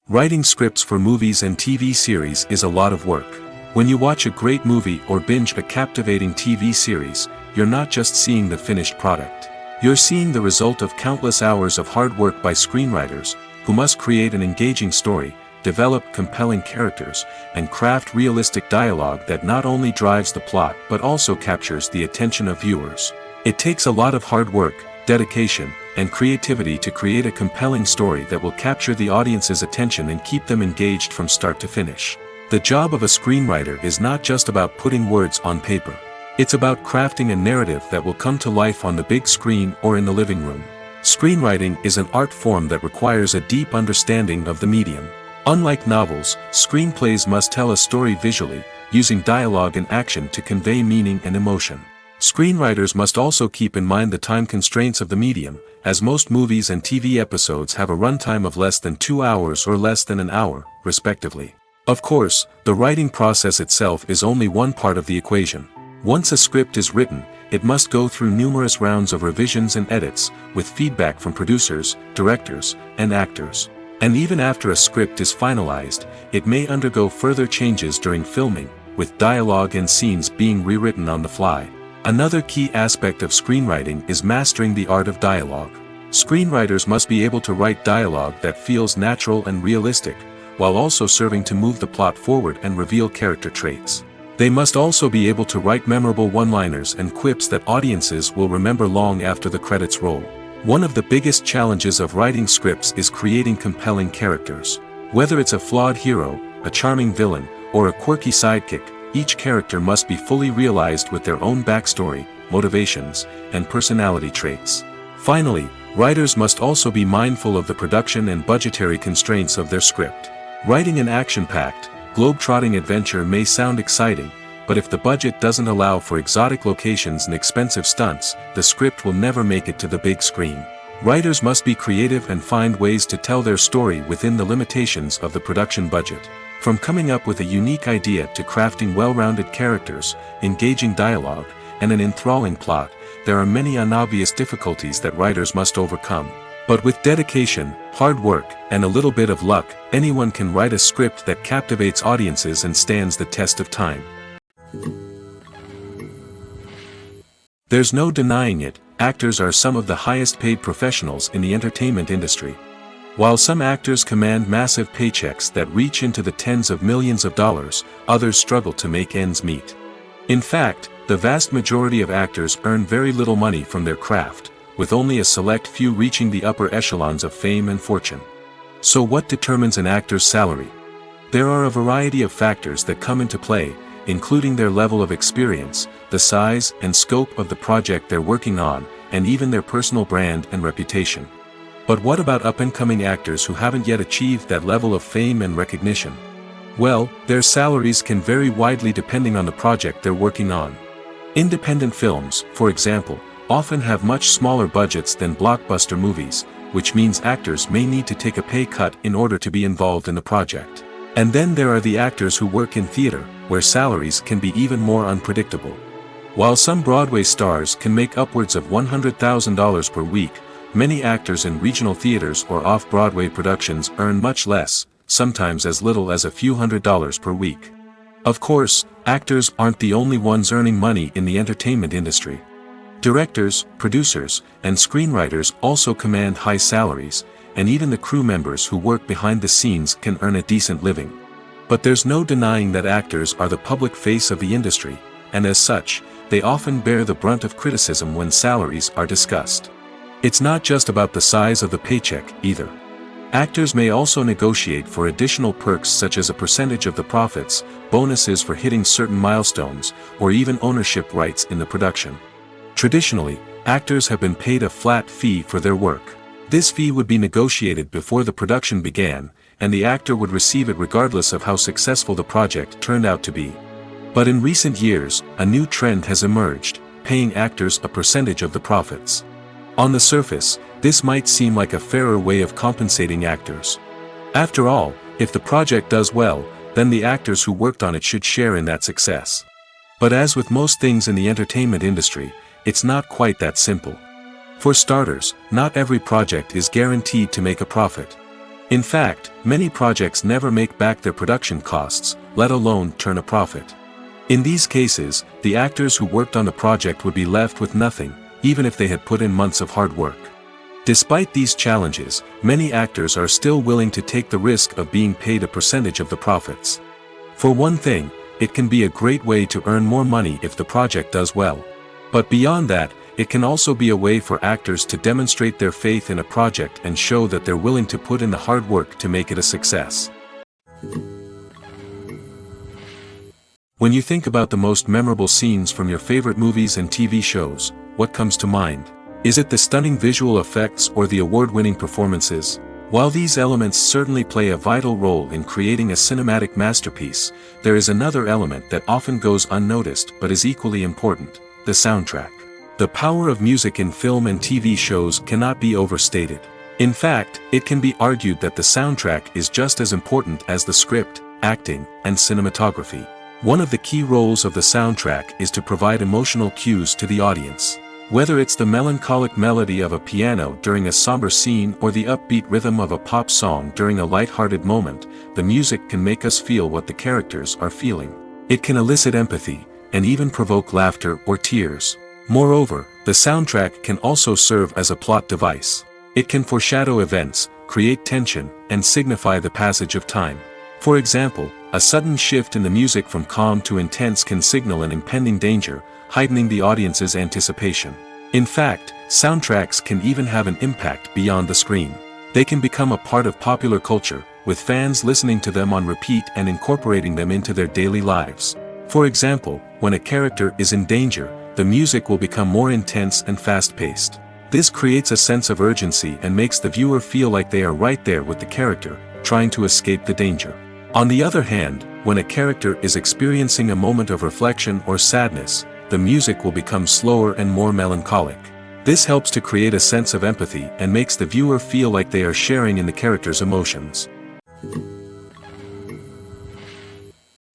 Writing scripts for movies and TV series is a lot of work. When you watch a great movie or binge a captivating TV series, you're not just seeing the finished product. You're seeing the result of countless hours of hard work by screenwriters, who must create an engaging story, develop compelling characters, and craft realistic dialogue that not only drives the plot but also captures the attention of viewers. It takes a lot of hard work, dedication, and creativity to create a compelling story that will capture the audience's attention and keep them engaged from start to finish. The job of a screenwriter is not just about putting words on paper. It's about crafting a narrative that will come to life on the big screen or in the living room. Screenwriting is an art form that requires a deep understanding of the medium. Unlike novels, screenplays must tell a story visually, using dialogue and action to convey meaning and emotion. Screenwriters must also keep in mind the time constraints of the medium, as most movies and TV episodes have a runtime of less than 2 hours or less than an hour, respectively. Of course, the writing process itself is only one part of the equation. Once a script is written, it must go through numerous rounds of revisions and edits, with feedback from producers, directors, and actors. And even after a script is finalized, it may undergo further changes during filming, with dialogue and scenes being rewritten on the fly. Another key aspect of screenwriting is mastering the art of dialogue. Screenwriters must be able to write dialogue that feels natural and realistic, while also serving to move the plot forward and reveal character traits. They must also be able to write memorable one-liners and quips that audiences will remember long after the credits roll. One of the biggest challenges of writing scripts is creating compelling characters. Whether it's a flawed hero, a charming villain, or a quirky sidekick, each character must be fully realized with their own backstory, motivations, and personality traits. Finally, writers must also be mindful of the production and budgetary constraints of their script. Writing an action-packed, globe-trotting adventure may sound exciting, but if the budget doesn't allow for exotic locations and expensive stunts, the script will never make it to the big screen. Writers must be creative and find ways to tell their story within the limitations of the production budget. From coming up with a unique idea to crafting well-rounded characters, engaging dialogue, and an enthralling plot, there are many unobvious difficulties that writers must overcome. But with dedication, hard work, and a little bit of luck, anyone can write a script that captivates audiences and stands the test of time. There's no denying it, actors are some of the highest paid professionals in the entertainment industry. While some actors command massive paychecks that reach into the tens of millions of dollars, others struggle to make ends meet. In fact, the vast majority of actors earn very little money from their craft, with only a select few reaching the upper echelons of fame and fortune. So what determines an actor's salary? There are a variety of factors that come into play, including their level of experience, the size and scope of the project they're working on, and even their personal brand and reputation. But what about up-and-coming actors who haven't yet achieved that level of fame and recognition? Well, their salaries can vary widely depending on the project they're working on. Independent films, for example, often have much smaller budgets than blockbuster movies, which means actors may need to take a pay cut in order to be involved in the project. And then there are the actors who work in theater, where salaries can be even more unpredictable. While some Broadway stars can make upwards of $100,000 per week, many actors in regional theaters or off-Broadway productions earn much less, sometimes as little as a few $100s per week. Of course, actors aren't the only ones earning money in the entertainment industry. Directors, producers, and screenwriters also command high salaries, and even the crew members who work behind the scenes can earn a decent living. But there's no denying that actors are the public face of the industry, and as such, they often bear the brunt of criticism when salaries are discussed. It's not just about the size of the paycheck, either. Actors may also negotiate for additional perks such as a percentage of the profits, bonuses for hitting certain milestones, or even ownership rights in the production. Traditionally, actors have been paid a flat fee for their work. This fee would be negotiated before the production began, and the actor would receive it regardless of how successful the project turned out to be. But in recent years, a new trend has emerged, paying actors a percentage of the profits. On the surface, this might seem like a fairer way of compensating actors. After all, if the project does well, then the actors who worked on it should share in that success. But as with most things in the entertainment industry, it's not quite that simple. For starters, not every project is guaranteed to make a profit. In fact, many projects never make back their production costs, let alone turn a profit. In these cases, the actors who worked on the project would be left with nothing, even if they had put in months of hard work. Despite these challenges, many actors are still willing to take the risk of being paid a percentage of the profits. For one thing, it can be a great way to earn more money if the project does well. But beyond that, it can also be a way for actors to demonstrate their faith in a project and show that they're willing to put in the hard work to make it a success. When you think about the most memorable scenes from your favorite movies and TV shows, what comes to mind? Is it the stunning visual effects or the award-winning performances? While these elements certainly play a vital role in creating a cinematic masterpiece, there is another element that often goes unnoticed but is equally important: the soundtrack. The power of music in film and TV shows cannot be overstated. In fact, it can be argued that the soundtrack is just as important as the script, acting, and cinematography. One of the key roles of the soundtrack is to provide emotional cues to the audience. Whether it's the melancholic melody of a piano during a somber scene or the upbeat rhythm of a pop song during a light-hearted moment, the music can make us feel what the characters are feeling. It can elicit empathy, and even provoke laughter or tears. Moreover, the soundtrack can also serve as a plot device. It can foreshadow events, create tension, and signify the passage of time. For example, a sudden shift in the music from calm to intense can signal an impending danger, heightening the audience's anticipation. In fact, soundtracks can even have an impact beyond the screen. They can become a part of popular culture, with fans listening to them on repeat and incorporating them into their daily lives. For example, when a character is in danger, the music will become more intense and fast-paced. This creates a sense of urgency and makes the viewer feel like they are right there with the character, trying to escape the danger. On the other hand, when a character is experiencing a moment of reflection or sadness, the music will become slower and more melancholic. This helps to create a sense of empathy and makes the viewer feel like they are sharing in the character's emotions.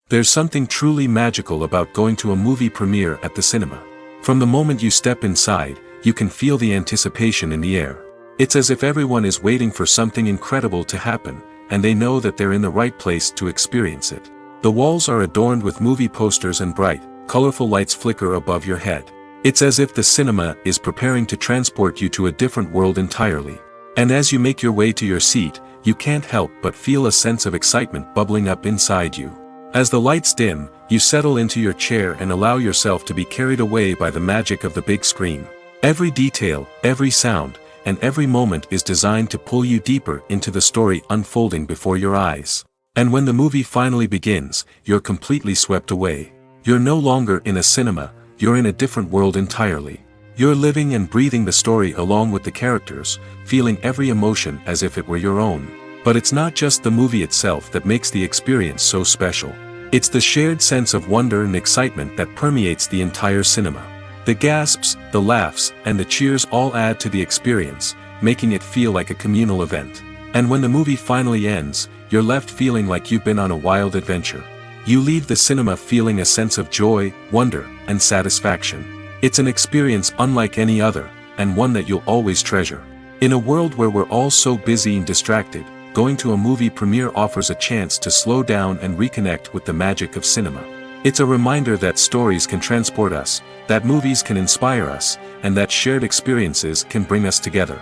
There's something truly magical about going to a movie premiere at the cinema. From the moment you step inside, you can feel the anticipation in the air. It's as if everyone is waiting for something incredible to happen, and they know that they're in the right place to experience it. The walls are adorned with movie posters and bright, colorful lights flicker above your head. It's as if the cinema is preparing to transport you to a different world entirely. And as you make your way to your seat, you can't help but feel a sense of excitement bubbling up inside you. As the lights dim, you settle into your chair and allow yourself to be carried away by the magic of the big screen. Every detail, every sound, and every moment is designed to pull you deeper into the story unfolding before your eyes. And when the movie finally begins, you're completely swept away. You're no longer in a cinema, you're in a different world entirely. You're living and breathing the story along with the characters, feeling every emotion as if it were your own. But it's not just the movie itself that makes the experience so special. It's the shared sense of wonder and excitement that permeates the entire cinema. The gasps, the laughs, and the cheers all add to the experience, making it feel like a communal event. And when the movie finally ends, you're left feeling like you've been on a wild adventure. You leave the cinema feeling a sense of joy, wonder, and satisfaction. It's an experience unlike any other, and one that you'll always treasure. In a world where we're all so busy and distracted, going to a movie premiere offers a chance to slow down and reconnect with the magic of cinema. It's a reminder that stories can transport us, that movies can inspire us, and that shared experiences can bring us together.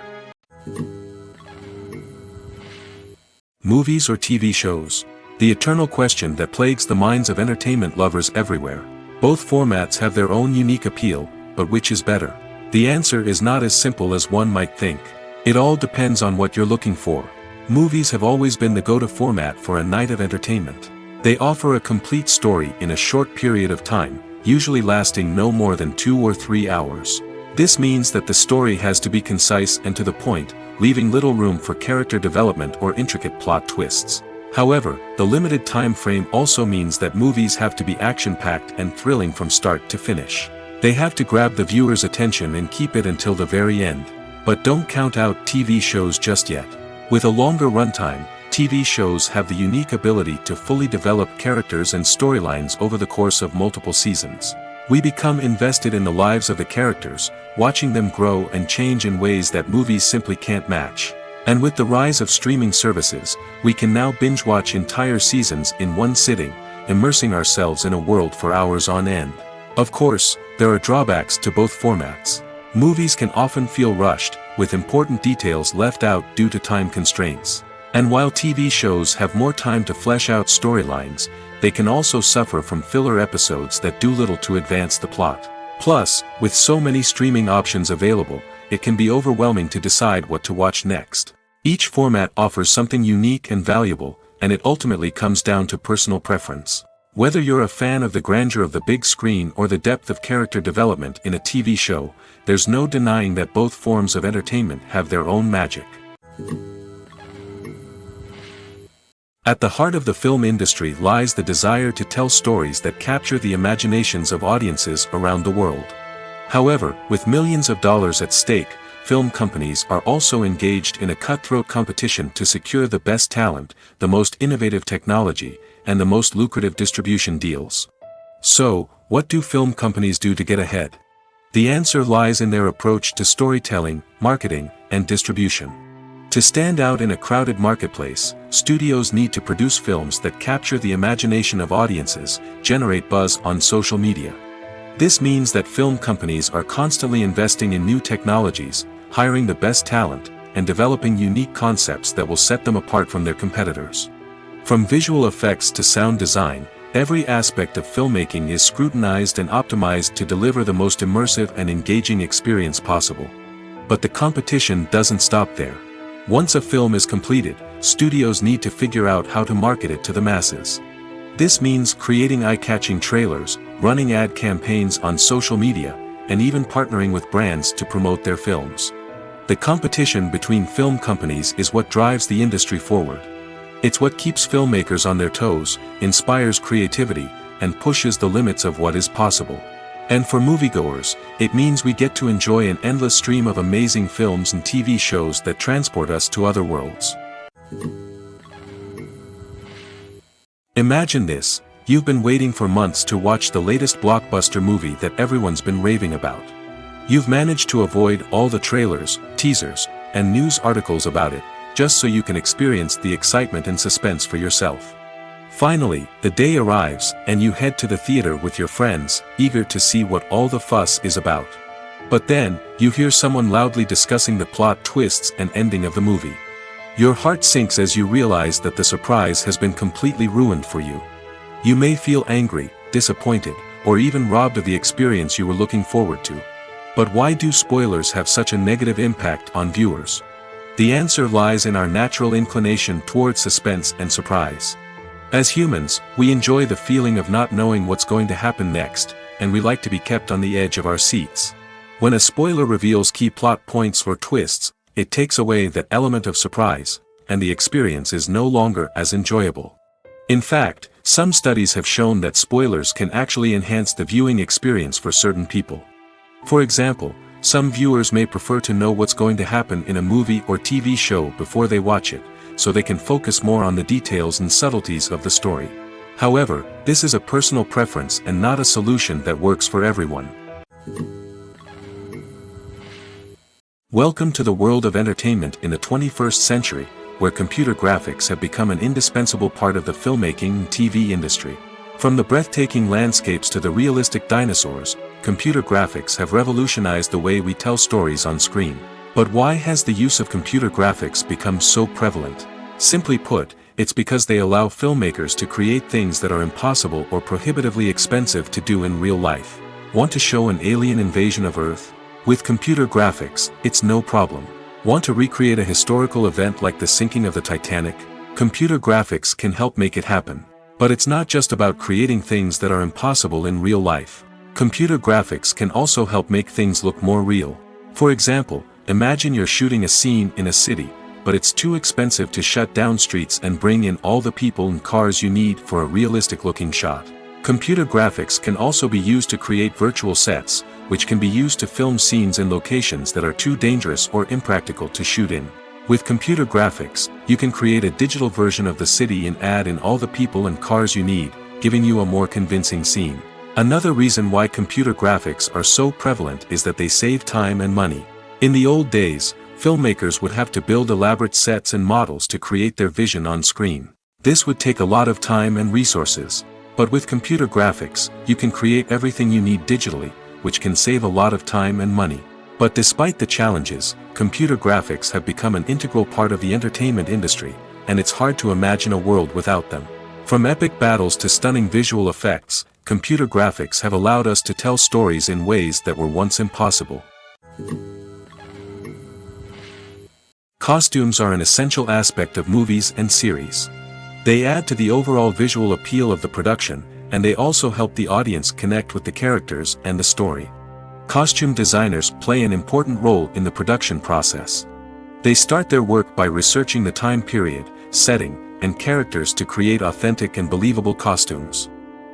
Movies or TV shows? The eternal question that plagues the minds of entertainment lovers everywhere. Both formats have their own unique appeal, but which is better? The answer is not as simple as one might think. It all depends on what you're looking for. Movies have always been the go-to format for a night of entertainment. They offer a complete story in a short period of time, usually lasting no more than 2 or 3 hours. This means that the story has to be concise and to the point, leaving little room for character development or intricate plot twists. However, the limited time frame also means that movies have to be action-packed and thrilling from start to finish. They have to grab the viewer's attention and keep it until the very end. But don't count out TV shows just yet. With a longer runtime, TV shows have the unique ability to fully develop characters and storylines over the course of multiple seasons. We become invested in the lives of the characters, watching them grow and change in ways that movies simply can't match. And with the rise of streaming services, we can now binge-watch entire seasons in one sitting, immersing ourselves in a world for hours on end. Of course, there are drawbacks to both formats. Movies can often feel rushed, with important details left out due to time constraints. And while TV shows have more time to flesh out storylines, they can also suffer from filler episodes that do little to advance the plot. Plus, with so many streaming options available, it can be overwhelming to decide what to watch next. Each format offers something unique and valuable, and it ultimately comes down to personal preference. Whether you're a fan of the grandeur of the big screen or the depth of character development in a TV show, there's no denying that both forms of entertainment have their own magic. At the heart of the film industry lies the desire to tell stories that capture the imaginations of audiences around the world. However, with millions of dollars at stake, film companies are also engaged in a cutthroat competition to secure the best talent, the most innovative technology, and the most lucrative distribution deals. So, what do film companies do to get ahead? The answer lies in their approach to storytelling, marketing, and distribution. To stand out in a crowded marketplace, studios need to produce films that capture the imagination of audiences, generate buzz on social media. This means that film companies are constantly investing in new technologies, hiring the best talent, and developing unique concepts that will set them apart from their competitors. From visual effects to sound design, every aspect of filmmaking is scrutinized and optimized to deliver the most immersive and engaging experience possible. But the competition doesn't stop there. Once a film is completed, studios need to figure out how to market it to the masses. This means creating eye-catching trailers, running ad campaigns on social media, and even partnering with brands to promote their films. The competition between film companies is what drives the industry forward. It's what keeps filmmakers on their toes, inspires creativity, and pushes the limits of what is possible. And for moviegoers, it means we get to enjoy an endless stream of amazing films and TV shows that transport us to other worlds. Imagine this: you've been waiting for months to watch the latest blockbuster movie that everyone's been raving about. You've managed to avoid all the trailers, teasers, and news articles about it, just so you can experience the excitement and suspense for yourself. Finally, the day arrives, and you head to the theater with your friends, eager to see what all the fuss is about. But then, you hear someone loudly discussing the plot twists and ending of the movie. Your heart sinks as you realize that the surprise has been completely ruined for you. You may feel angry, disappointed, or even robbed of the experience you were looking forward to. But why do spoilers have such a negative impact on viewers? The answer lies in our natural inclination towards suspense and surprise. As humans, we enjoy the feeling of not knowing what's going to happen next, and we like to be kept on the edge of our seats. When a spoiler reveals key plot points or twists, it takes away that element of surprise, and the experience is no longer as enjoyable. In fact, some studies have shown that spoilers can actually enhance the viewing experience for certain people. For example, some viewers may prefer to know what's going to happen in a movie or TV show before they watch it, so they can focus more on the details and subtleties of the story. However, this is a personal preference and not a solution that works for everyone. Welcome to the world of entertainment in the 21st century, where computer graphics have become an indispensable part of the filmmaking and TV industry. From the breathtaking landscapes to the realistic dinosaurs, computer graphics have revolutionized the way we tell stories on screen. But why has the use of computer graphics become so prevalent? Simply put, it's because they allow filmmakers to create things that are impossible or prohibitively expensive to do in real life. Want to show an alien invasion of Earth? With computer graphics, it's no problem. Want to recreate a historical event like the sinking of the Titanic? Computer graphics can help make it happen. But it's not just about creating things that are impossible in real life. Computer graphics can also help make things look more real. For example, imagine you're shooting a scene in a city, but it's too expensive to shut down streets and bring in all the people and cars you need for a realistic-looking shot. Computer graphics can also be used to create virtual sets, which can be used to film scenes in locations that are too dangerous or impractical to shoot in. With computer graphics, you can create a digital version of the city and add in all the people and cars you need, giving you a more convincing scene. Another reason why computer graphics are so prevalent is that they save time and money. In the old days, filmmakers would have to build elaborate sets and models to create their vision on screen. This would take a lot of time and resources. But with computer graphics, you can create everything you need digitally, which can save a lot of time and money. But despite the challenges, computer graphics have become an integral part of the entertainment industry, and it's hard to imagine a world without them. From epic battles to stunning visual effects, computer graphics have allowed us to tell stories in ways that were once impossible. Costumes are an essential aspect of movies and series. They add to the overall visual appeal of the production, and they also help the audience connect with the characters and the story. Costume designers play an important role in the production process. They start their work by researching the time period, setting, and characters to create authentic and believable costumes.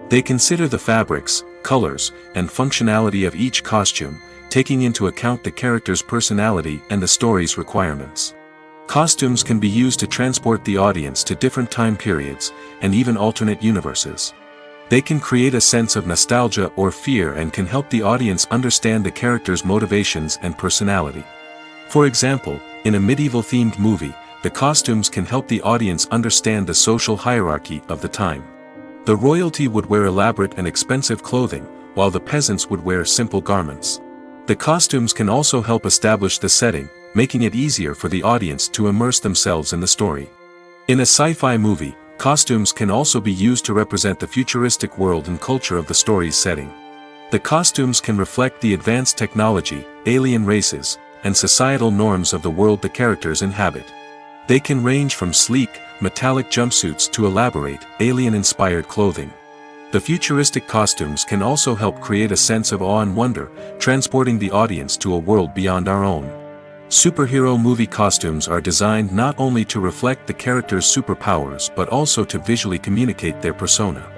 They consider the fabrics, colors, and functionality of each costume, taking into account the character's personality and the story's requirements. Costumes can be used to transport the audience to different time periods, and even alternate universes. They can create a sense of nostalgia or fear and can help the audience understand the character's motivations and personality. For example, in a medieval-themed movie, the costumes can help the audience understand the social hierarchy of the time. The royalty would wear elaborate and expensive clothing, while the peasants would wear simple garments. The costumes can also help establish the setting, making it easier for the audience to immerse themselves in the story. In a sci-fi movie, costumes can also be used to represent the futuristic world and culture of the story's setting. The costumes can reflect the advanced technology, alien races, and societal norms of the world the characters inhabit. They can range from sleek, metallic jumpsuits to elaborate, alien-inspired clothing. The futuristic costumes can also help create a sense of awe and wonder, transporting the audience to a world beyond our own. Superhero movie costumes are designed not only to reflect the character's superpowers but also to visually communicate their persona.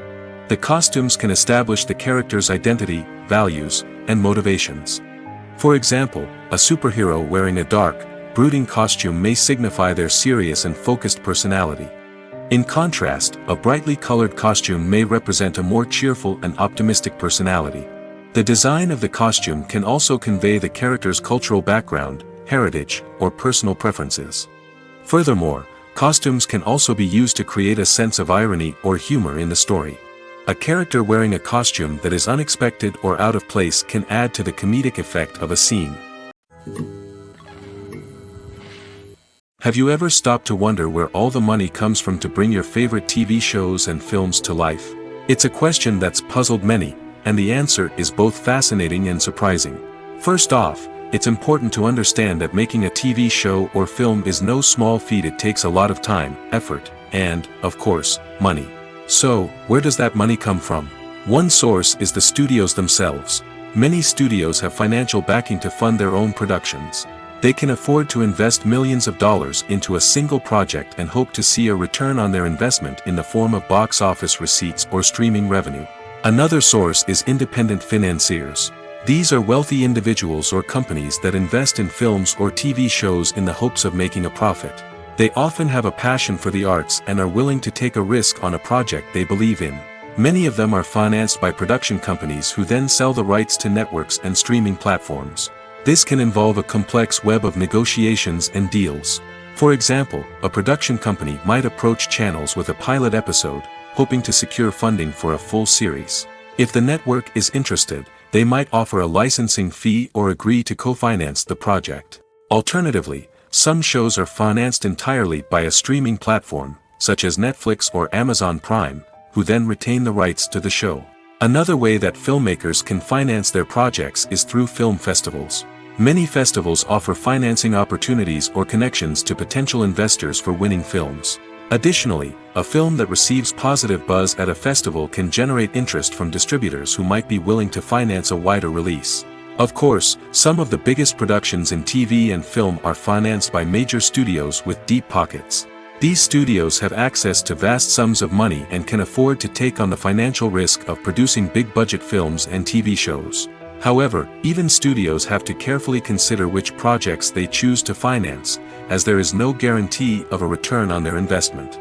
The costumes can establish the character's identity, values, and motivations. For example, a superhero wearing a dark, brooding costume may signify their serious and focused personality. In contrast, a brightly colored costume may represent a more cheerful and optimistic personality. The design of the costume can also convey the character's cultural background, heritage, or personal preferences. Furthermore, costumes can also be used to create a sense of irony or humor in the story. A character wearing a costume that is unexpected or out of place can add to the comedic effect of a scene. Have you ever stopped to wonder where all the money comes from to bring your favorite TV shows and films to life? It's a question that's puzzled many, and the answer is both fascinating and surprising. First off, it's important to understand that making a TV show or film is no small feat. It takes a lot of time, effort, and, of course, money. So, where does that money come from? One source is the studios themselves. Many studios have financial backing to fund their own productions. They can afford to invest millions of dollars into a single project and hope to see a return on their investment in the form of box office receipts or streaming revenue. Another source is independent financiers. These are wealthy individuals or companies that invest in films or TV shows in the hopes of making a profit. They often have a passion for the arts and are willing to take a risk on a project they believe in. Many of them are financed by production companies who then sell the rights to networks and streaming platforms. This can involve a complex web of negotiations and deals. For example, a production company might approach channels with a pilot episode, hoping to secure funding for a full series. If the network is interested, they might offer a licensing fee or agree to co-finance the project. Alternatively, some shows are financed entirely by a streaming platform, such as Netflix or Amazon Prime, who then retain the rights to the show. Another way that filmmakers can finance their projects is through film festivals. Many festivals offer financing opportunities or connections to potential investors for winning films. Additionally, a film that receives positive buzz at a festival can generate interest from distributors who might be willing to finance a wider release. Of course, some of the biggest productions in TV and film are financed by major studios with deep pockets. These studios have access to vast sums of money and can afford to take on the financial risk of producing big-budget films and TV shows. However, even studios have to carefully consider which projects they choose to finance, as there is no guarantee of a return on their investment.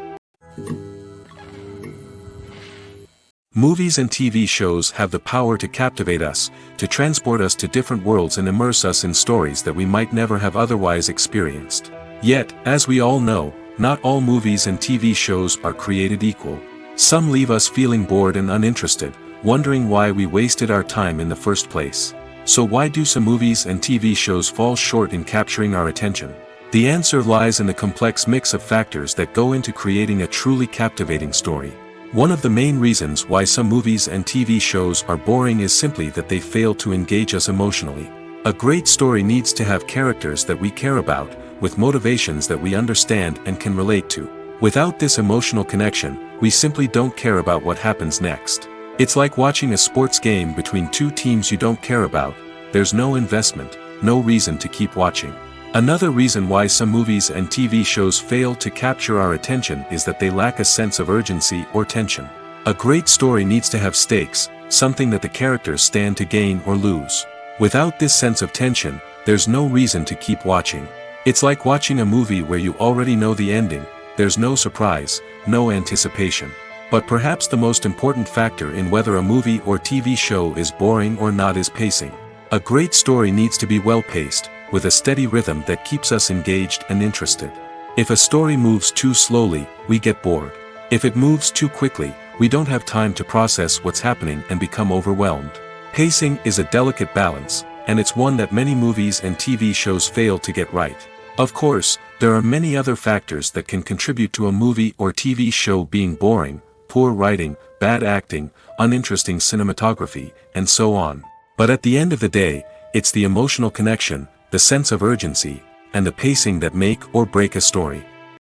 Movies and TV shows have the power to captivate us, to transport us to different worlds and immerse us in stories that we might never have otherwise experienced. Yet, as we all know, not all movies and TV shows are created equal. Some leave us feeling bored and uninterested, wondering why we wasted our time in the first place. So why do some movies and TV shows fall short in capturing our attention? The answer lies in the complex mix of factors that go into creating a truly captivating story. One of the main reasons why some movies and TV shows are boring is simply that they fail to engage us emotionally. A great story needs to have characters that we care about, with motivations that we understand and can relate to. Without this emotional connection, we simply don't care about what happens next. It's like watching a sports game between two teams you don't care about. There's no investment, no reason to keep watching. Another reason why some movies and TV shows fail to capture our attention is that they lack a sense of urgency or tension. A great story needs to have stakes, something that the characters stand to gain or lose. Without this sense of tension, there's no reason to keep watching. It's like watching a movie where you already know the ending. There's no surprise, no anticipation. But perhaps the most important factor in whether a movie or TV show is boring or not is pacing. A great story needs to be well-paced, with a steady rhythm that keeps us engaged and interested. If a story moves too slowly, we get bored. If it moves too quickly, we don't have time to process what's happening and become overwhelmed. Pacing is a delicate balance, and it's one that many movies and TV shows fail to get right. Of course, there are many other factors that can contribute to a movie or TV show being boring: poor writing, bad acting, uninteresting cinematography, and so on. But at the end of the day, it's the emotional connection, the sense of urgency, and the pacing that make or break a story.